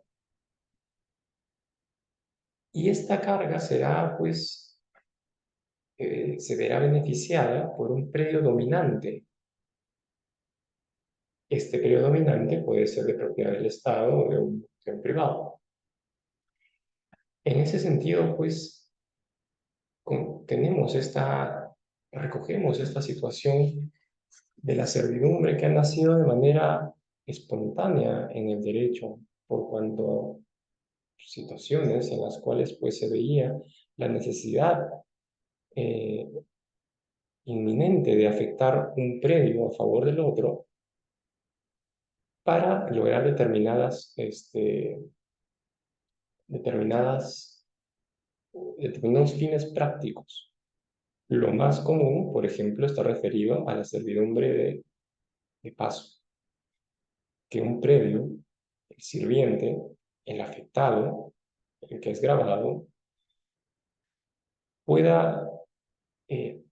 Y esta carga será, pues, se verá beneficiada por un predio dominante. Este predio dominante puede ser de propiedad del Estado o de un privado. En ese sentido, pues, recogemos esta situación de la servidumbre que ha nacido de manera espontánea en el derecho, por cuanto situaciones en las cuales pues se veía la necesidad eh, inminente de afectar un predio a favor del otro para lograr determinados fines prácticos. Lo más común, por ejemplo, está referido a la servidumbre de paso, que un predio, el sirviente, el afectado, el que es grabado, pueda,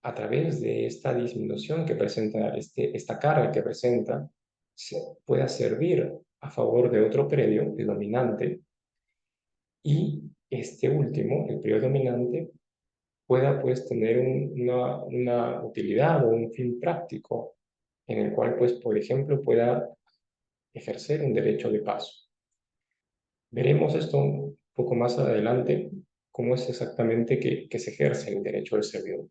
a través de esta disminución que presenta, esta carga que presenta, pueda servir a favor de otro predio, el dominante, y este último, el predio dominante, pueda pues tener una utilidad o un fin práctico en el cual pues por ejemplo pueda ejercer un derecho de paso. Veremos esto un poco más adelante, cómo es exactamente que se ejerce el derecho del servidor.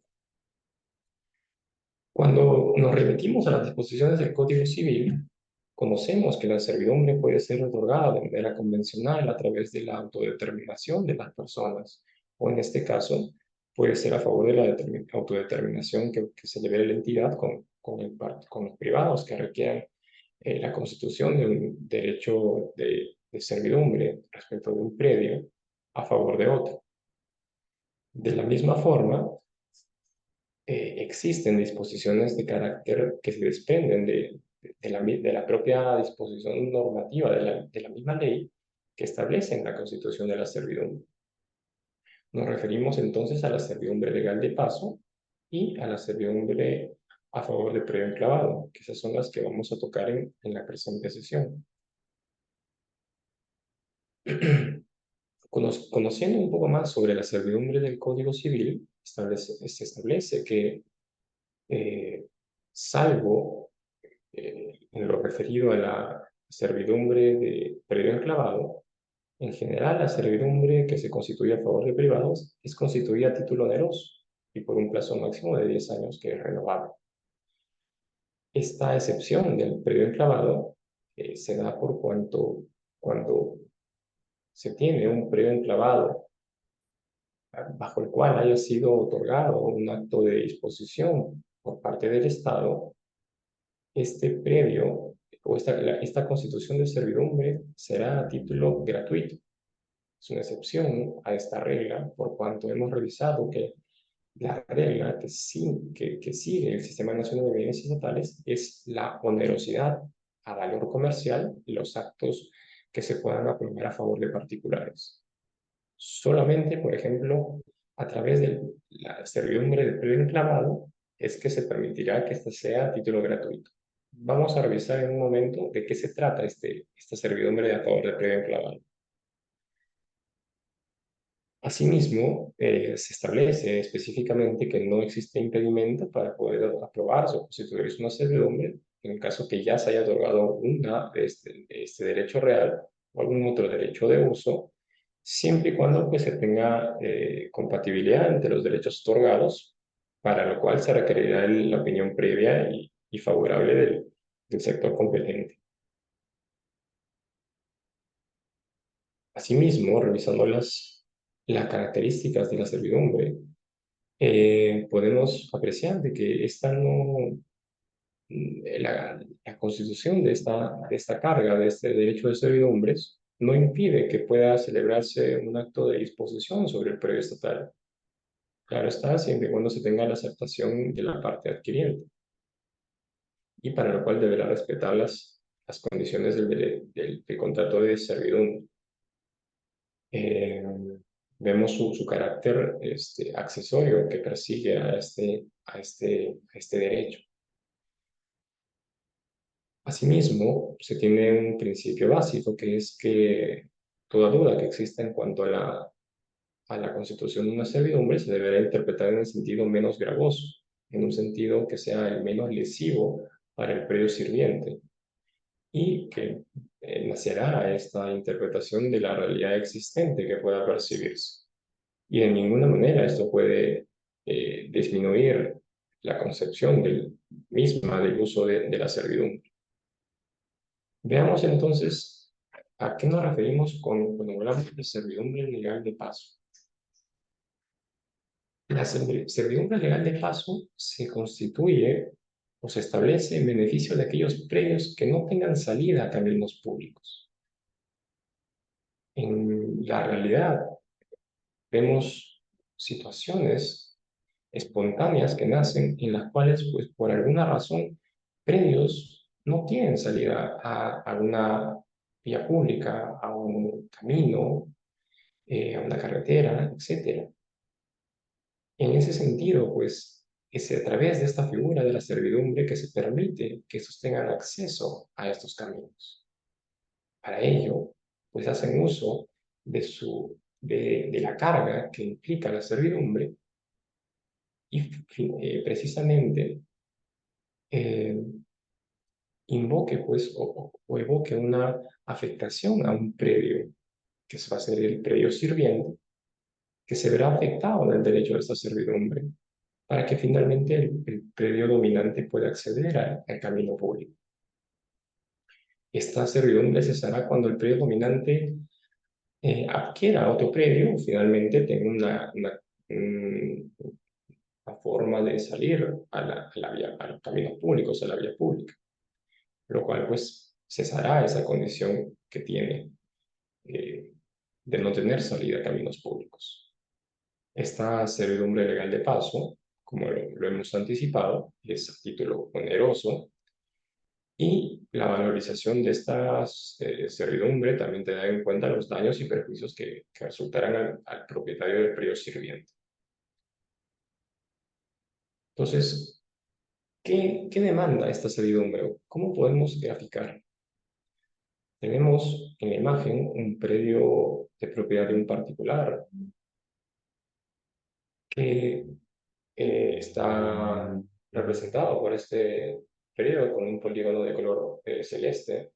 Cuando nos remitimos a las disposiciones del Código Civil, conocemos que la servidumbre puede ser otorgada de manera convencional a través de la autodeterminación de las personas, o en este caso, puede ser a favor de la autodeterminación que se le dé a la entidad con los privados que requieran la constitución de un derecho de servidumbre respecto de un predio a favor de otro. De la misma forma, existen disposiciones de carácter que se desprenden de la propia disposición normativa de la misma ley que establecen la constitución de la servidumbre. Nos referimos entonces a la servidumbre legal de paso y a la servidumbre a favor de predio enclavado, que esas son las que vamos a tocar en la presente sesión. Conociendo un poco más sobre la servidumbre del Código Civil, se establece que, salvo en lo referido a la servidumbre de predio enclavado, en general la servidumbre que se constituye a favor de privados es constituida a título oneroso y por un plazo máximo de 10 años que es renovable. Esta excepción del predio enclavado se da por cuando se tiene un predio enclavado bajo el cual haya sido otorgado un acto de disposición por parte del Estado, este predio o esta constitución de servidumbre será a título gratuito. Es una excepción a esta regla, por cuanto hemos revisado que la regla que sigue el Sistema Nacional de Bienes Estatales es la onerosidad a valor comercial y los actos que se puedan aprobar a favor de particulares. Solamente, por ejemplo, a través de la servidumbre de predio enclavado es que se permitirá que esta sea a título gratuito. Vamos a revisar en un momento de qué se trata esta servidumbre de a favor de predio enclavado. Asimismo, se establece específicamente que no existe impedimento para poder aprobarse o constituirse una servidumbre en el caso que ya se haya otorgado este derecho real o algún otro derecho de uso, siempre y cuando pues, se tenga compatibilidad entre los derechos otorgados, para lo cual se requerirá la opinión previa y favorable del sector competente. Asimismo, revisando las características de la servidumbre, podemos apreciar de que la constitución de esta carga, de este derecho de servidumbres, no impide que pueda celebrarse un acto de disposición sobre el predio estatal. Claro está, siempre y cuando se tenga la aceptación de la parte adquiriente, y para lo cual deberá respetar las condiciones del contrato de servidumbre. Vemos su carácter accesorio que persigue a este derecho. Asimismo, se tiene un principio básico que es que toda duda que exista en cuanto a la constitución de una servidumbre se deberá interpretar en el sentido menos gravoso, en un sentido que sea el menos lesivo para el predio sirviente, y que nacerá esta interpretación de la realidad existente que pueda percibirse. Y de ninguna manera esto puede disminuir la concepción misma del uso de la servidumbre. Veamos entonces a qué nos referimos cuando hablamos de servidumbre legal de paso. La servidumbre legal de paso se constituye o se establece en beneficio de aquellos predios que no tengan salida a caminos públicos. En la realidad, vemos situaciones espontáneas que nacen en las cuales, pues, por alguna razón, predios no tienen salida a una vía pública, a un camino, a una carretera, etc. En ese sentido, pues, es a través de esta figura de la servidumbre que se permite que estos tengan acceso a estos caminos. Para ello, pues hacen uso de la carga que implica la servidumbre y precisamente invoque pues o evoque una afectación a un predio, que va a ser el predio sirviente, que se verá afectado del derecho de esta servidumbre, para que finalmente el predio dominante pueda acceder al camino público. Esta servidumbre cesará cuando el predio dominante adquiera otro predio o finalmente tenga una forma de salir a los caminos públicos, a la vía pública. lo cual pues cesará esa condición que tiene eh, de no tener salida a caminos públicos. Esta servidumbre legal de paso, como lo hemos anticipado, es a título oneroso y la valorización de esta servidumbre también tendrá en cuenta los daños y perjuicios que resultarán al propietario del predio sirviente. Entonces, ¿qué demanda esta servidumbre? ¿Cómo podemos graficar? Tenemos en la imagen un predio de propiedad de un particular que está representado por este predio con un polígono de color celeste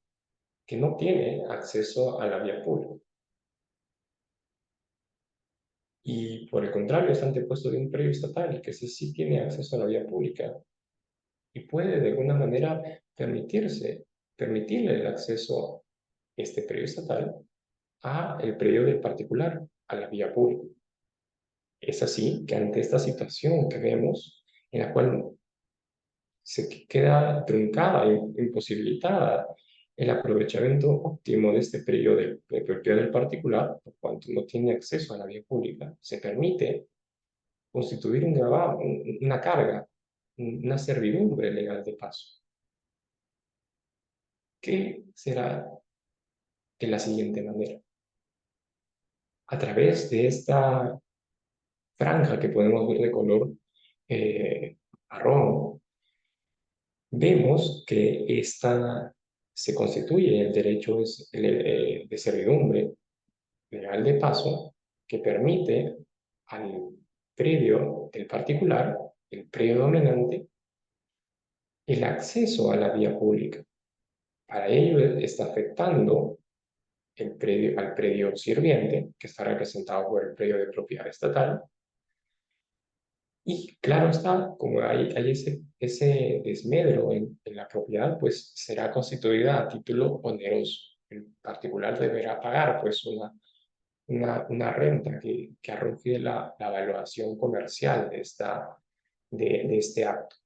que no tiene acceso a la vía pública. Y por el contrario, está antepuesto de un predio estatal que sí tiene acceso a la vía pública y puede de alguna manera permitirle el acceso a este predio estatal a el predio del particular, a la vía pública. Es así que ante esta situación que vemos, en la cual se queda truncada, imposibilitada el aprovechamiento óptimo de este periodo de propiedad del particular, por cuanto no tiene acceso a la vía pública, se permite constituir un gravamen, una carga, una servidumbre legal de paso. ¿Qué será de la siguiente manera? A través de esta franja que podemos ver de color marrón, vemos que esta se constituye el derecho de servidumbre legal de paso que permite al predio del particular, el predio dominante, el acceso a la vía pública. Para ello está afectando al predio sirviente, que está representado por el predio de propiedad estatal. Y claro está, como hay ese desmedro en la propiedad, pues será constituida a título oneroso. El particular deberá pagar pues una renta que arroje la valoración comercial de este acto.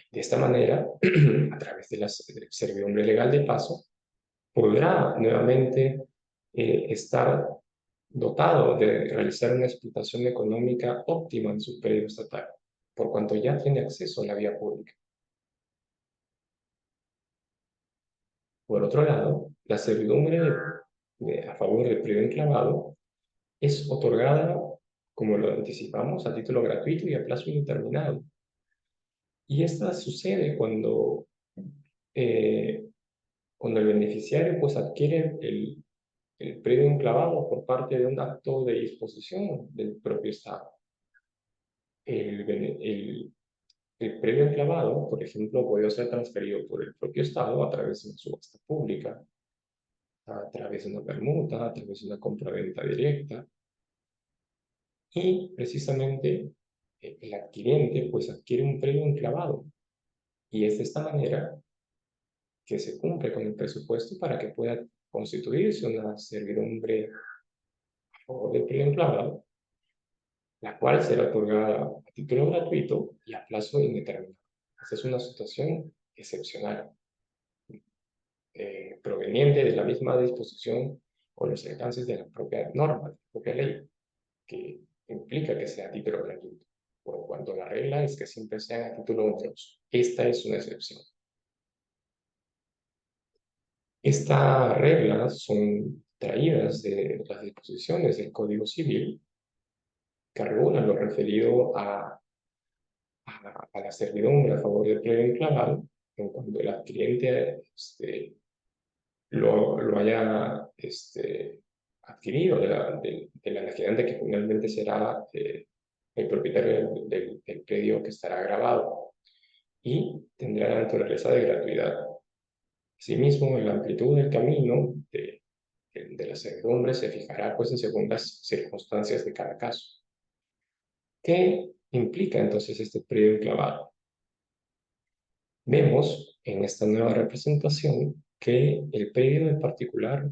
De esta manera, a través de la servidumbre legal de paso, podrá nuevamente estar dotado de realizar una explotación económica óptima en su predio estatal, por cuanto ya tiene acceso a la vía pública. Por otro lado, la servidumbre a favor del predio enclavado es otorgada, como lo anticipamos, a título gratuito y a plazo indeterminado. Y esta sucede eh, cuando el beneficiario pues, adquiere el predio enclavado por parte de un acto de disposición del propio Estado. El predio enclavado, por ejemplo, puede ser transferido por el propio Estado a través de una subasta pública, a través de una permuta, a través de una compra-venta directa. Y precisamente el adquiriente pues adquiere un predio enclavado. Y es de esta manera que se cumple con el presupuesto para que pueda constituirse una servidumbre o de predio enclavado, la cual será otorgada a título gratuito y a plazo indeterminado. Esta es una situación excepcional, proveniente de la misma disposición o los alcances de la propia norma, de la propia ley, que implica que sea a título gratuito, por cuanto la regla es que siempre sea a título oneroso. Esta es una excepción. Estas reglas son traídas de las disposiciones del Código Civil que regulan lo referido a la servidumbre a favor del predio enclavado, en cuanto el adquiriente lo haya adquirido de la adquirente que finalmente será el propietario del predio que estará grabado y tendrá la naturaleza de gratuidad. Asimismo, la amplitud del camino de la servidumbre se fijará pues, según las circunstancias de cada caso. ¿Qué implica entonces este predio enclavado? Vemos en esta nueva representación que el predio en particular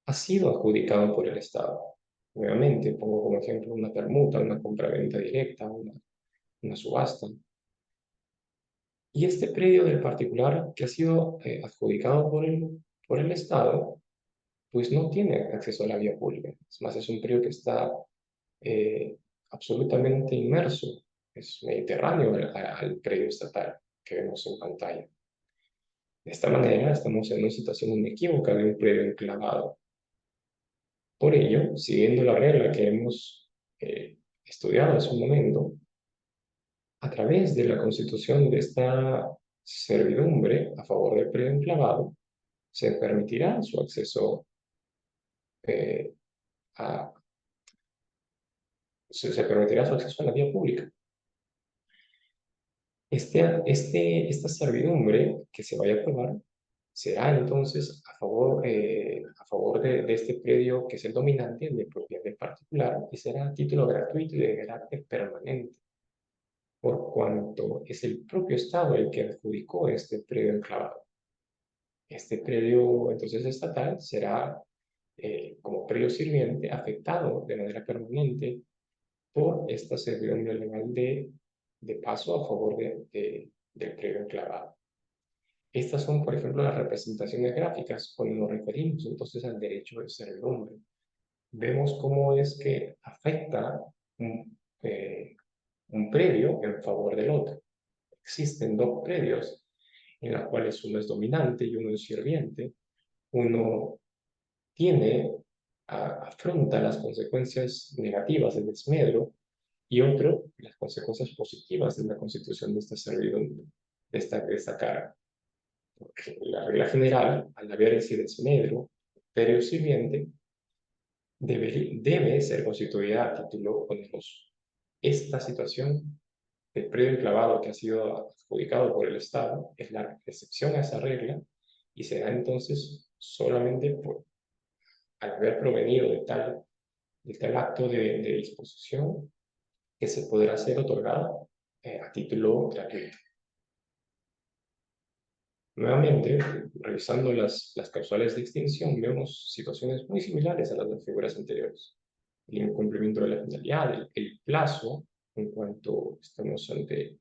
ha sido adjudicado por el Estado. Nuevamente, pongo como ejemplo una permuta, una compraventa directa, una subasta. Y este predio del particular que ha sido adjudicado por el Estado, pues no tiene acceso a la vía pública. Es más, es un predio que está eh, absolutamente inmerso, es mediterráneo al predio estatal que vemos en pantalla. De esta manera, estamos en una situación inequívoca de un predio enclavado. Por ello, siguiendo la regla que hemos estudiado hace un momento, a través de la constitución de esta servidumbre a favor del predio enclavado, se permitirá su acceso eh, a, se permitirá su acceso a la vía pública. Esta servidumbre que se vaya a aprobar será entonces a favor de este predio que es el dominante, el de propiedad del particular, y será a título gratuito y de carácter permanente, por cuanto es el propio Estado el que adjudicó este predio enclavado. Este predio entonces estatal será como predio sirviente afectado de manera permanente por esta servidumbre legal de paso a favor del predio enclavado. Estas son, por ejemplo, las representaciones gráficas cuando nos referimos entonces al derecho de servidumbre. Vemos cómo es que afecta un predio en favor del otro. Existen dos predios en los cuales uno es dominante y uno es sirviente. Uno afronta las consecuencias negativas del desmedro y otro las consecuencias positivas de la constitución de esta servidumbre, de esta cara. Porque la regla general, al haber ese desmedro, predio sirviente, debe ser constituida a título oneroso. Esta situación del predio enclavado que ha sido adjudicado por el Estado es la excepción a esa regla y será entonces solamente al haber provenido de tal acto de disposición que se podrá ser otorgado a título gratuito. Nuevamente, revisando las causales de extinción, vemos situaciones muy similares a las de las figuras anteriores. El incumplimiento de la finalidad, el plazo, en cuanto estamos ante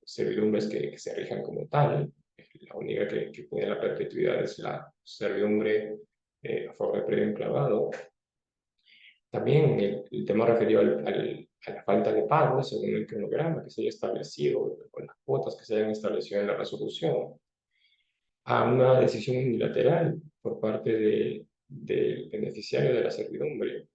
servidumbres que se rijan como tal. La única que tiene la perpetuidad es la servidumbre a favor del predio enclavado. También el tema referido a la falta de pago según el cronograma que se haya establecido, con las cuotas que se hayan establecido en la resolución, a una decisión unilateral por parte del beneficiario de la servidumbre.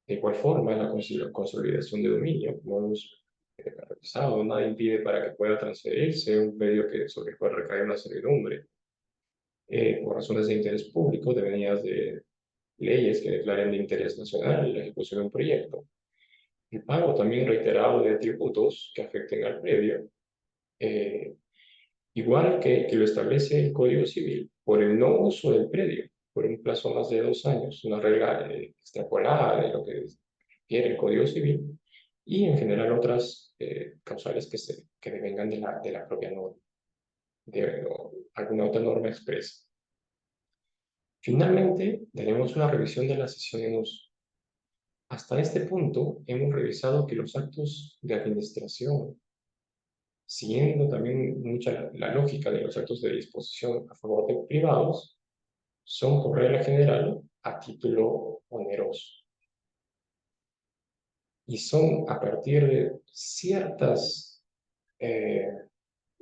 De igual forma, la consolidación de dominio, como hemos revisado, nada impide para que pueda transferirse un predio sobre el cual recae una servidumbre por razones de interés público devenidas de leyes que declaren de interés nacional la ejecución de un proyecto. El pago también reiterado de tributos que afecten al predio, eh, igual que lo establece el Código Civil, por el no uso del predio por un plazo más de 2 años, una regla extrapolada de lo que refiere el Código Civil, y en general otras causales que devengan de la propia norma, de alguna otra norma expresa. Finalmente, tenemos una revisión de la sesión en uso. Hasta este punto, hemos revisado que los actos de administración, siguiendo también mucha la lógica de los actos de disposición a favor de privados, son por regla general a título oneroso. Y son a partir de ciertas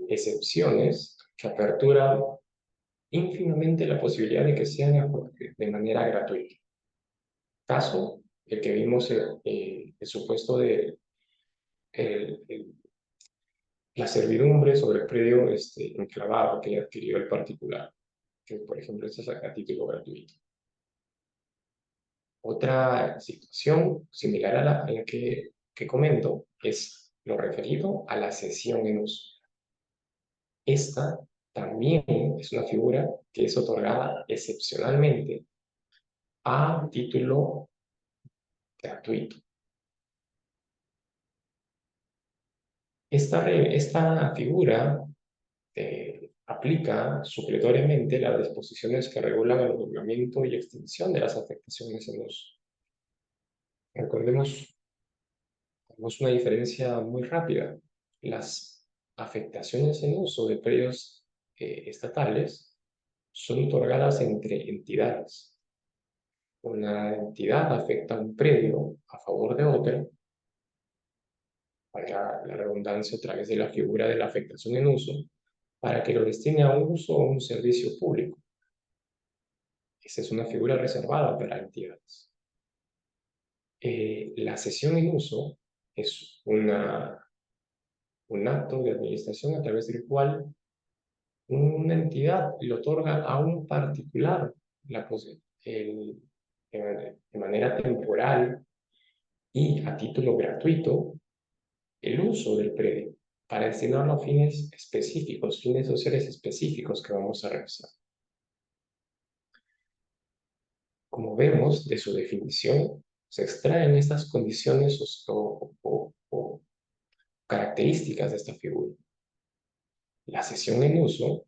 excepciones que aperturan ínfimamente la posibilidad de que sean de manera gratuita. Caso, el que vimos el supuesto de la servidumbre sobre el predio enclavado que adquirió el particular, que por ejemplo esto es a título gratuito. Otra situación similar a la que comento es lo referido a la cesión en uso. Esta también es una figura que es otorgada excepcionalmente a título gratuito. Esta figura aplica supletoriamente las disposiciones que regulan el otorgamiento y extinción de las afectaciones en uso. Recordemos, tenemos una diferencia muy rápida. Las afectaciones en uso de predios estatales son otorgadas entre entidades. Una entidad afecta un predio a favor de otra, para la redundancia a través de la figura de la afectación en uso, para que lo destine a un uso o un servicio público. Esa es una figura reservada para entidades. La cesión en uso es un acto de administración a través del cual una entidad le otorga a un particular de manera temporal y a título gratuito el uso del predio para destinarlo a fines específicos, fines sociales específicos que vamos a revisar. Como vemos de su definición, se extraen estas condiciones o características de esta figura. La cesión en uso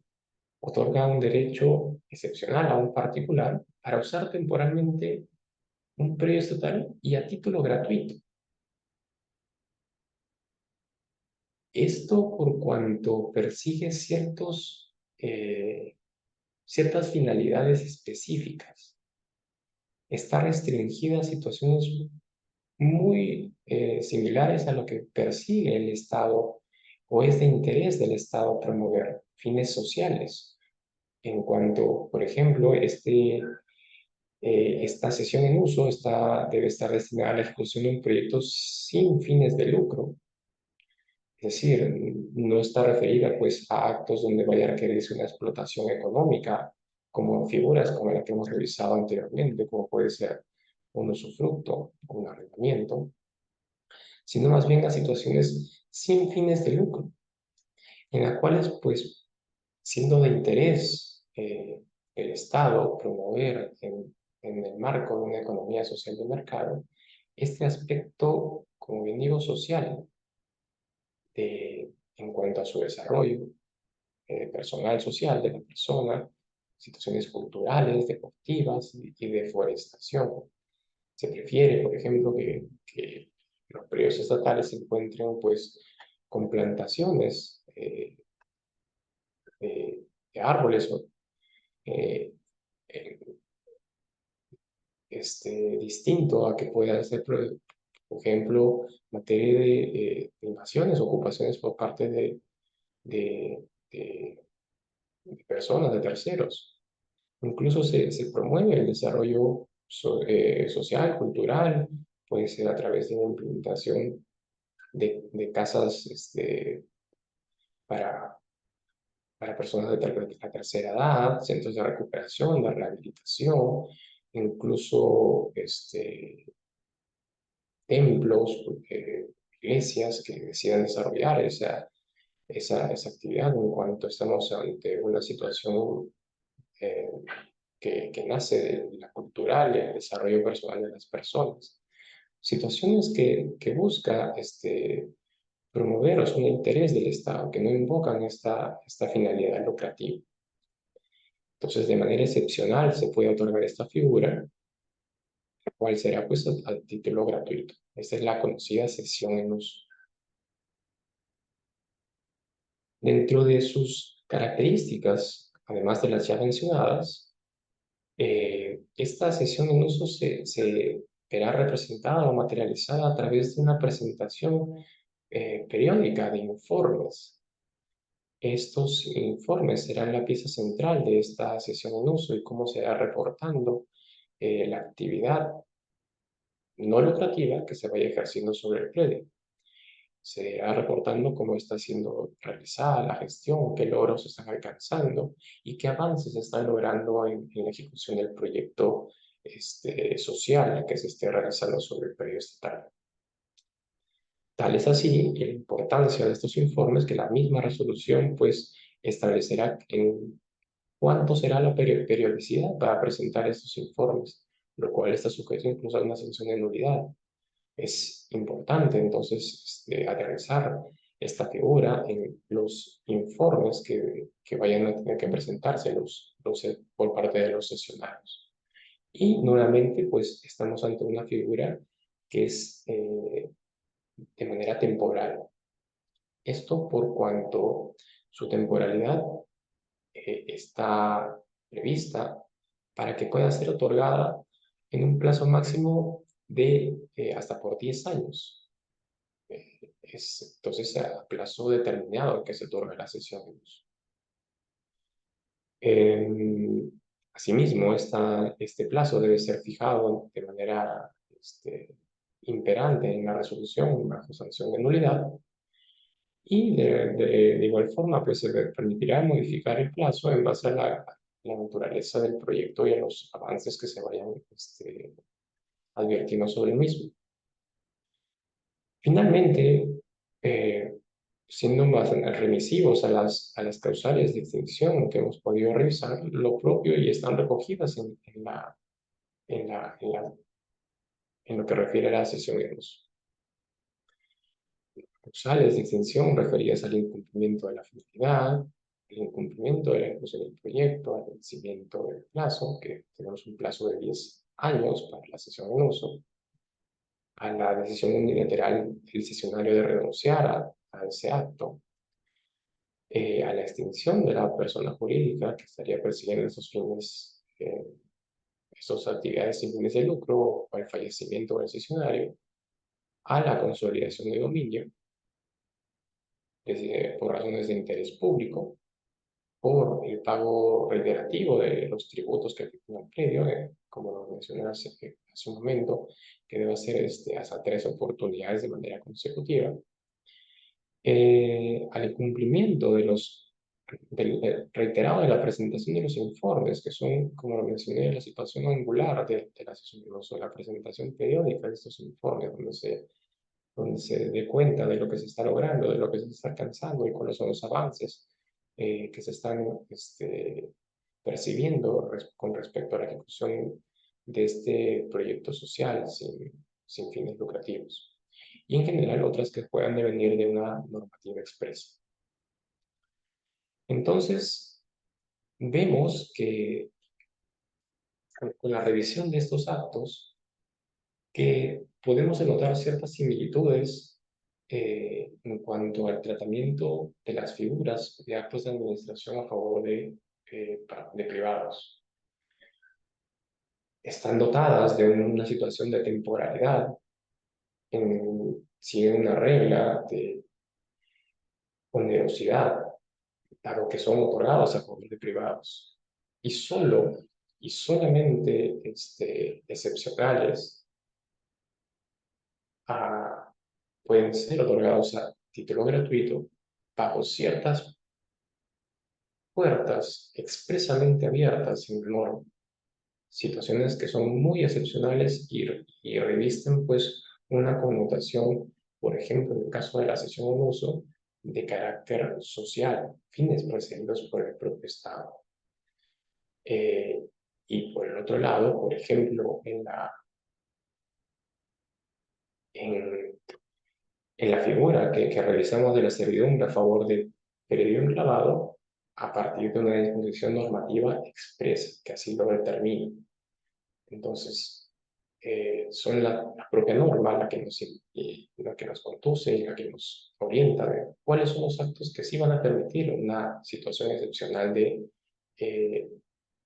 otorga un derecho excepcional a un particular para usar temporalmente un predio estatal y a título gratuito. Esto por cuanto persigue ciertas finalidades específicas. Está restringida a situaciones muy similares a lo que persigue el Estado o es de interés del Estado promover fines sociales. En cuanto, por ejemplo, esta cesión en uso debe estar destinada a la ejecución de un proyecto sin fines de lucro. Es decir, no está referida pues, a actos donde vaya a requerirse una explotación económica, como figuras como la que hemos revisado anteriormente, como puede ser un usufructo o un arrendamiento, sino más bien a situaciones sin fines de lucro, en las cuales, pues, siendo de interés el Estado promover en el marco de una economía social de mercado, este aspecto, como bien digo, social, en cuanto a su desarrollo personal, social de la persona, situaciones culturales, deportivas y de forestación. Se prefiere, por ejemplo, que los predios estatales se encuentren pues, con plantaciones de árboles eh, eh, distinto a que puedan ser, por ejemplo, materia de invasiones, ocupaciones por parte de, de personas, de terceros. Incluso se promueve el desarrollo social, cultural, puede ser a través de la implementación de casas para, para personas de la tercera edad, centros de recuperación, de rehabilitación, incluso templos, iglesias que decidan desarrollar esa actividad en cuanto estamos ante una situación eh, que nace de la cultural y el desarrollo personal de las personas. Situaciones que busca promover o son de interés del Estado, que no invocan esta finalidad lucrativa. Entonces, de manera excepcional se puede otorgar esta figura, la cual será pues a título gratuito. Esta es la conocida cesión en uso. Dentro de sus características, además de las ya mencionadas, esta cesión en uso se verá representada o materializada a través de una presentación periódica de informes. Estos informes serán la pieza central de esta sesión en uso y cómo se va reportando la actividad no lucrativa que se vaya ejerciendo sobre el predio. Se va reportando cómo está siendo realizada la gestión, qué logros se están alcanzando y qué avances se están logrando en la ejecución del proyecto social que se esté realizando sobre el predio estatal. Tal es así la importancia de estos informes que la misma resolución pues establecerá en cuánto será la periodicidad para presentar estos informes, lo cual está sujeto incluso a una sanción de nulidad. Es importante entonces aterrizar esta figura en los informes que vayan a tener que presentarse por parte de los sesionarios. Y nuevamente, pues estamos ante una figura que es de manera temporal. Esto por cuanto su temporalidad está prevista para que pueda ser otorgada en un plazo máximo de hasta por 10 años. Es entonces a plazo determinado que se otorga la cesión de uso. Asimismo, este plazo debe ser fijado de manera imperante en la resolución bajo sanción de nulidad y de igual forma pues, se permitirá modificar el plazo en base a la naturaleza del proyecto y a los avances que se vayan advirtiendo sobre el mismo. Finalmente, siendo más remisivos a las causales de extinción que hemos podido revisar, lo propio y están recogidas en lo que refiere a la cesión de uso. Causales de extinción referidas al incumplimiento de la finalidad, el incumplimiento de la ejecución del proyecto, al vencimiento del plazo, que tenemos un plazo de 10 años para la cesión en uso, a la decisión unilateral del cesionario de renunciar a ese acto, a la extinción de la persona jurídica que estaría persiguiendo esos fines, estas actividades sin fines de lucro, o al fallecimiento del cesionario, a la consolidación de dominio, por razones de interés público, por el pago reiterativo de los tributos que afectan al predio, como lo mencioné hace un momento, que debe ser hasta 3 oportunidades de manera consecutiva, al incumplimiento del reiterado de la presentación de los informes, que son, como lo mencioné, la situación angular de la sesión de uso, la presentación periódica de estos informes, donde se dé cuenta de lo que se está logrando, de lo que se está alcanzando y cuáles son los avances que se están percibiendo con respecto a la ejecución de este proyecto social sin fines lucrativos. Y en general otras que puedan devenir de una normativa expresa. Entonces, vemos que con la revisión de estos actos, que podemos notar ciertas similitudes en cuanto al tratamiento de las figuras de actos de administración a favor de privados. Están dotadas de una situación de temporalidad, siguen una regla de onerosidad, dado que son otorgados a favor de privados. Y solamente excepcionales pueden ser otorgados a título gratuito bajo ciertas puertas expresamente abiertas en la norma. Situaciones que son muy excepcionales y revisten pues una connotación, por ejemplo, en el caso de la cesión en uso, de carácter social, fines perseguidos por el propio Estado. Y por el otro lado, por ejemplo, en la figura que realizamos de la servidumbre a favor de predio enclavado, a partir de una disposición normativa expresa, que así lo determina. Entonces, son la propia norma la que nos conduce y la que nos orienta de cuáles son los actos que sí van a permitir una situación excepcional de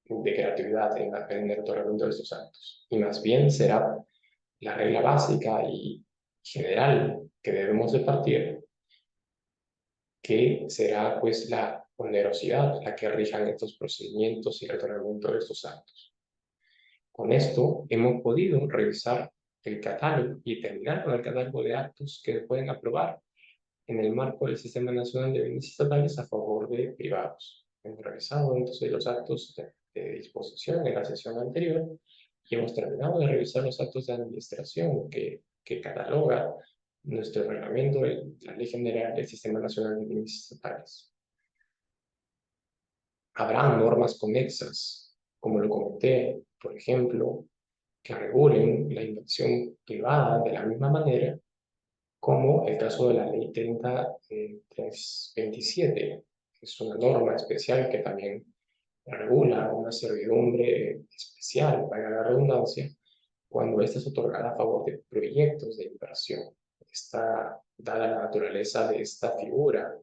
gratuidad en el otorgamiento de estos actos. Y más bien será la regla básica y general que debemos de partir, que será pues la onerosidad la que rijan estos procedimientos y el otorgamiento de estos actos. Con esto hemos podido revisar el catálogo y terminar con el catálogo de actos que pueden aprobar en el marco del Sistema Nacional de Bienes Estatales a favor de privados. Hemos revisado entonces los actos de disposición en la sesión anterior y hemos terminado de revisar los actos de administración que cataloga nuestro reglamento de la Ley General del Sistema Nacional de Bienes Estatales. Habrá normas conexas, como lo comenté, por ejemplo, que regulen la inversión privada de la misma manera, como el caso de la Ley 327, que es una norma especial que también regula una servidumbre especial, para la redundancia, cuando ésta es otorgada a favor de proyectos de inversión. dada la naturaleza de esta figura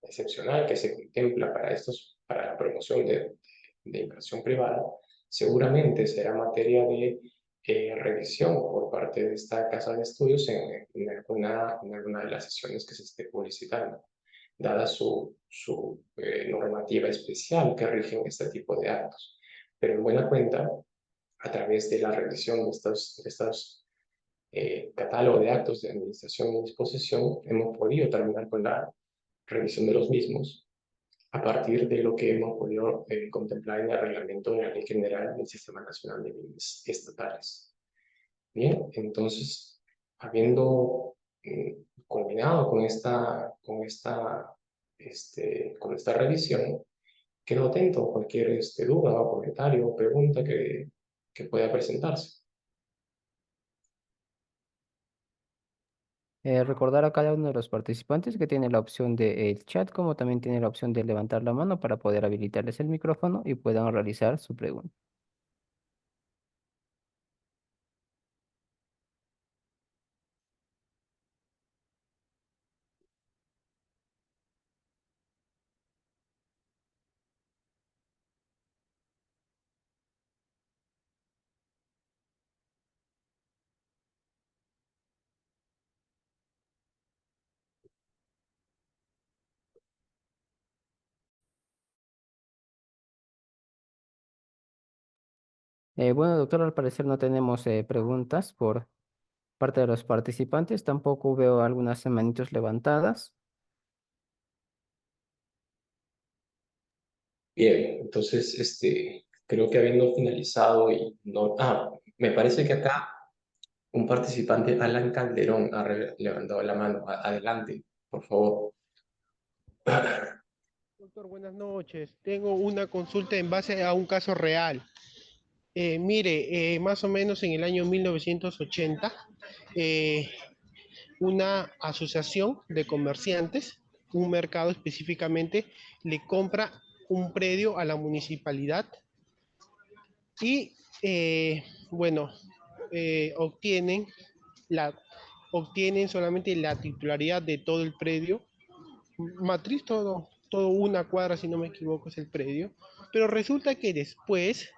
excepcional que se contempla para la promoción de inversión privada, seguramente será materia de revisión por parte de esta casa de estudios en alguna de las sesiones que se esté publicitando, dada su normativa especial que rige este tipo de actos. Pero en buena cuenta, a través de la revisión de estos catálogo de actos de administración y disposición, hemos podido terminar con la revisión de los mismos a partir de lo que hemos podido contemplar en el reglamento de la Ley General del Sistema Nacional de Bienes Estatales. Bien, entonces, habiendo culminado con esta revisión, quedo atento a cualquier duda o comentario o pregunta que pueda presentarse. Recordar a cada uno de los participantes que tiene la opción del chat, como también tiene la opción de levantar la mano para poder habilitarles el micrófono y puedan realizar su pregunta. Bueno, doctor, al parecer no tenemos preguntas por parte de los participantes. Tampoco veo algunas manitos levantadas. Bien, entonces, creo que habiendo finalizado y no... me parece que acá un participante, Alan Calderón, ha levantado la mano. Adelante, por favor. Doctor, buenas noches. Tengo una consulta en base a un caso real. Mire, más o menos en el año 1980, eh, una asociación de comerciantes, un mercado específicamente, le compra un predio a la municipalidad y, bueno, obtienen, la, obtienen solamente la titularidad de todo el predio matriz, todo una cuadra, si no me equivoco, es el predio. Pero resulta que después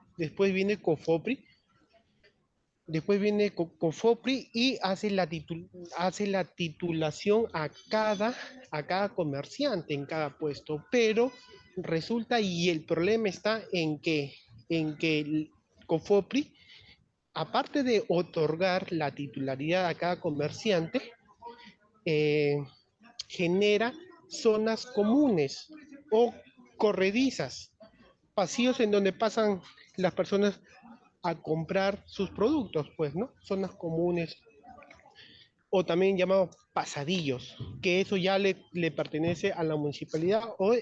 viene Cofopri, y hace la titulación a cada comerciante en cada puesto. Pero resulta, y el problema está en que el Cofopri, aparte de otorgar la titularidad a cada comerciante, eh, genera zonas comunes o corredizas, pasillos en donde pasan las personas a comprar sus productos, pues, ¿no? Zonas comunes o también llamados pasadillos, que eso ya le pertenece a la municipalidad o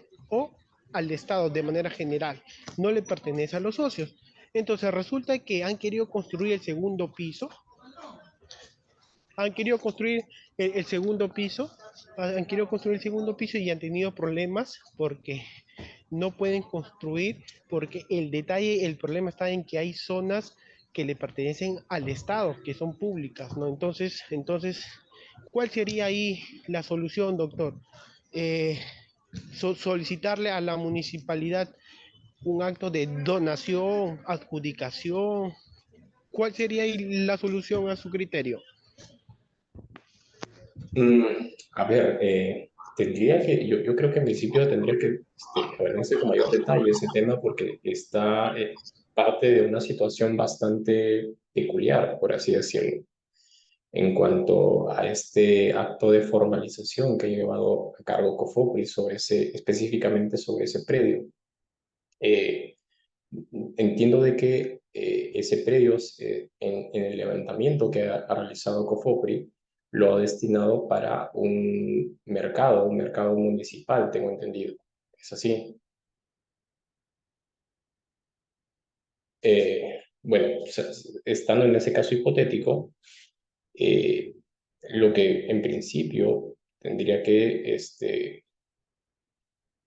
al Estado de manera general, no le pertenece a los socios. Entonces resulta que han querido construir el segundo piso, han querido construir el segundo piso, han querido construir el segundo piso y han tenido problemas porque no pueden construir, porque el problema está en que hay zonas que le pertenecen al Estado, que son públicas, ¿no? Entonces, ¿cuál sería ahí la solución, doctor? Eh, Solicitarle a la municipalidad un acto de donación, adjudicación. ¿Cuál sería ahí la solución a su criterio? A ver, yo creo que en principio tendría que verse con mayor detalle ese tema porque está parte de una situación bastante peculiar, por así decirlo, en cuanto a este acto de formalización que ha llevado a cargo Cofopri específicamente sobre ese predio. Eh, Entiendo de que ese predio, en el levantamiento que ha realizado Cofopri, lo ha destinado para un mercado municipal, tengo entendido. ¿Es así? Bueno, o sea, estando en ese caso hipotético, eh, lo que en principio tendría que,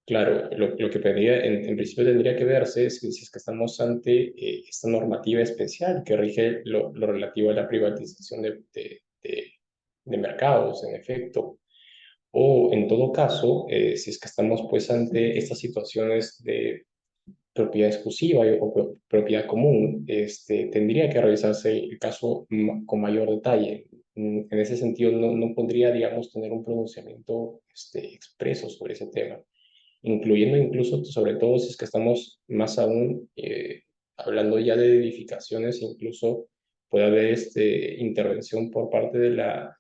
claro, lo que en principio tendría que verse es si es que estamos ante esta normativa especial que rige lo relativo a la privatización de mercados, en efecto. O en todo caso, si es que estamos pues ante estas situaciones de propiedad exclusiva o propiedad común, tendría que revisarse el caso con mayor detalle. En ese sentido, no podría, digamos, tener un pronunciamiento expreso sobre ese tema, incluyendo incluso, sobre todo si es que estamos más aún hablando ya de edificaciones, incluso puede haber intervención por parte de la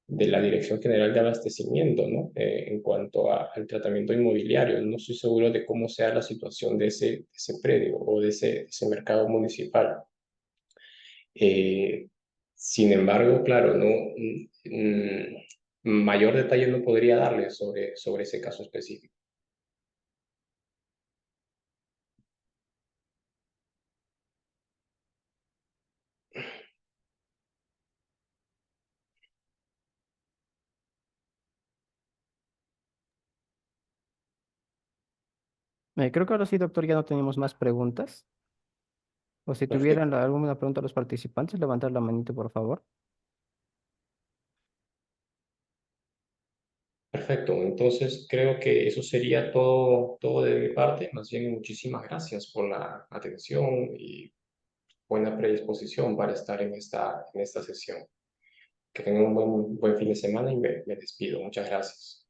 Dirección General de Abastecimiento, ¿no? En cuanto al tratamiento inmobiliario. No estoy seguro de cómo sea la situación de ese predio o de ese mercado municipal. Eh, Sin embargo, claro, no, mayor detalle no podría darle sobre ese caso específico. Creo que ahora sí, doctor, ya no tenemos más preguntas. O si tuvieran Perfecto. alguna pregunta a los participantes, levantar la manito, por favor. Perfecto, entonces creo que eso sería todo de mi parte. Más bien, muchísimas gracias por la atención y buena predisposición para estar en esta sesión. Que tengan un buen fin de semana y me despido. Muchas gracias.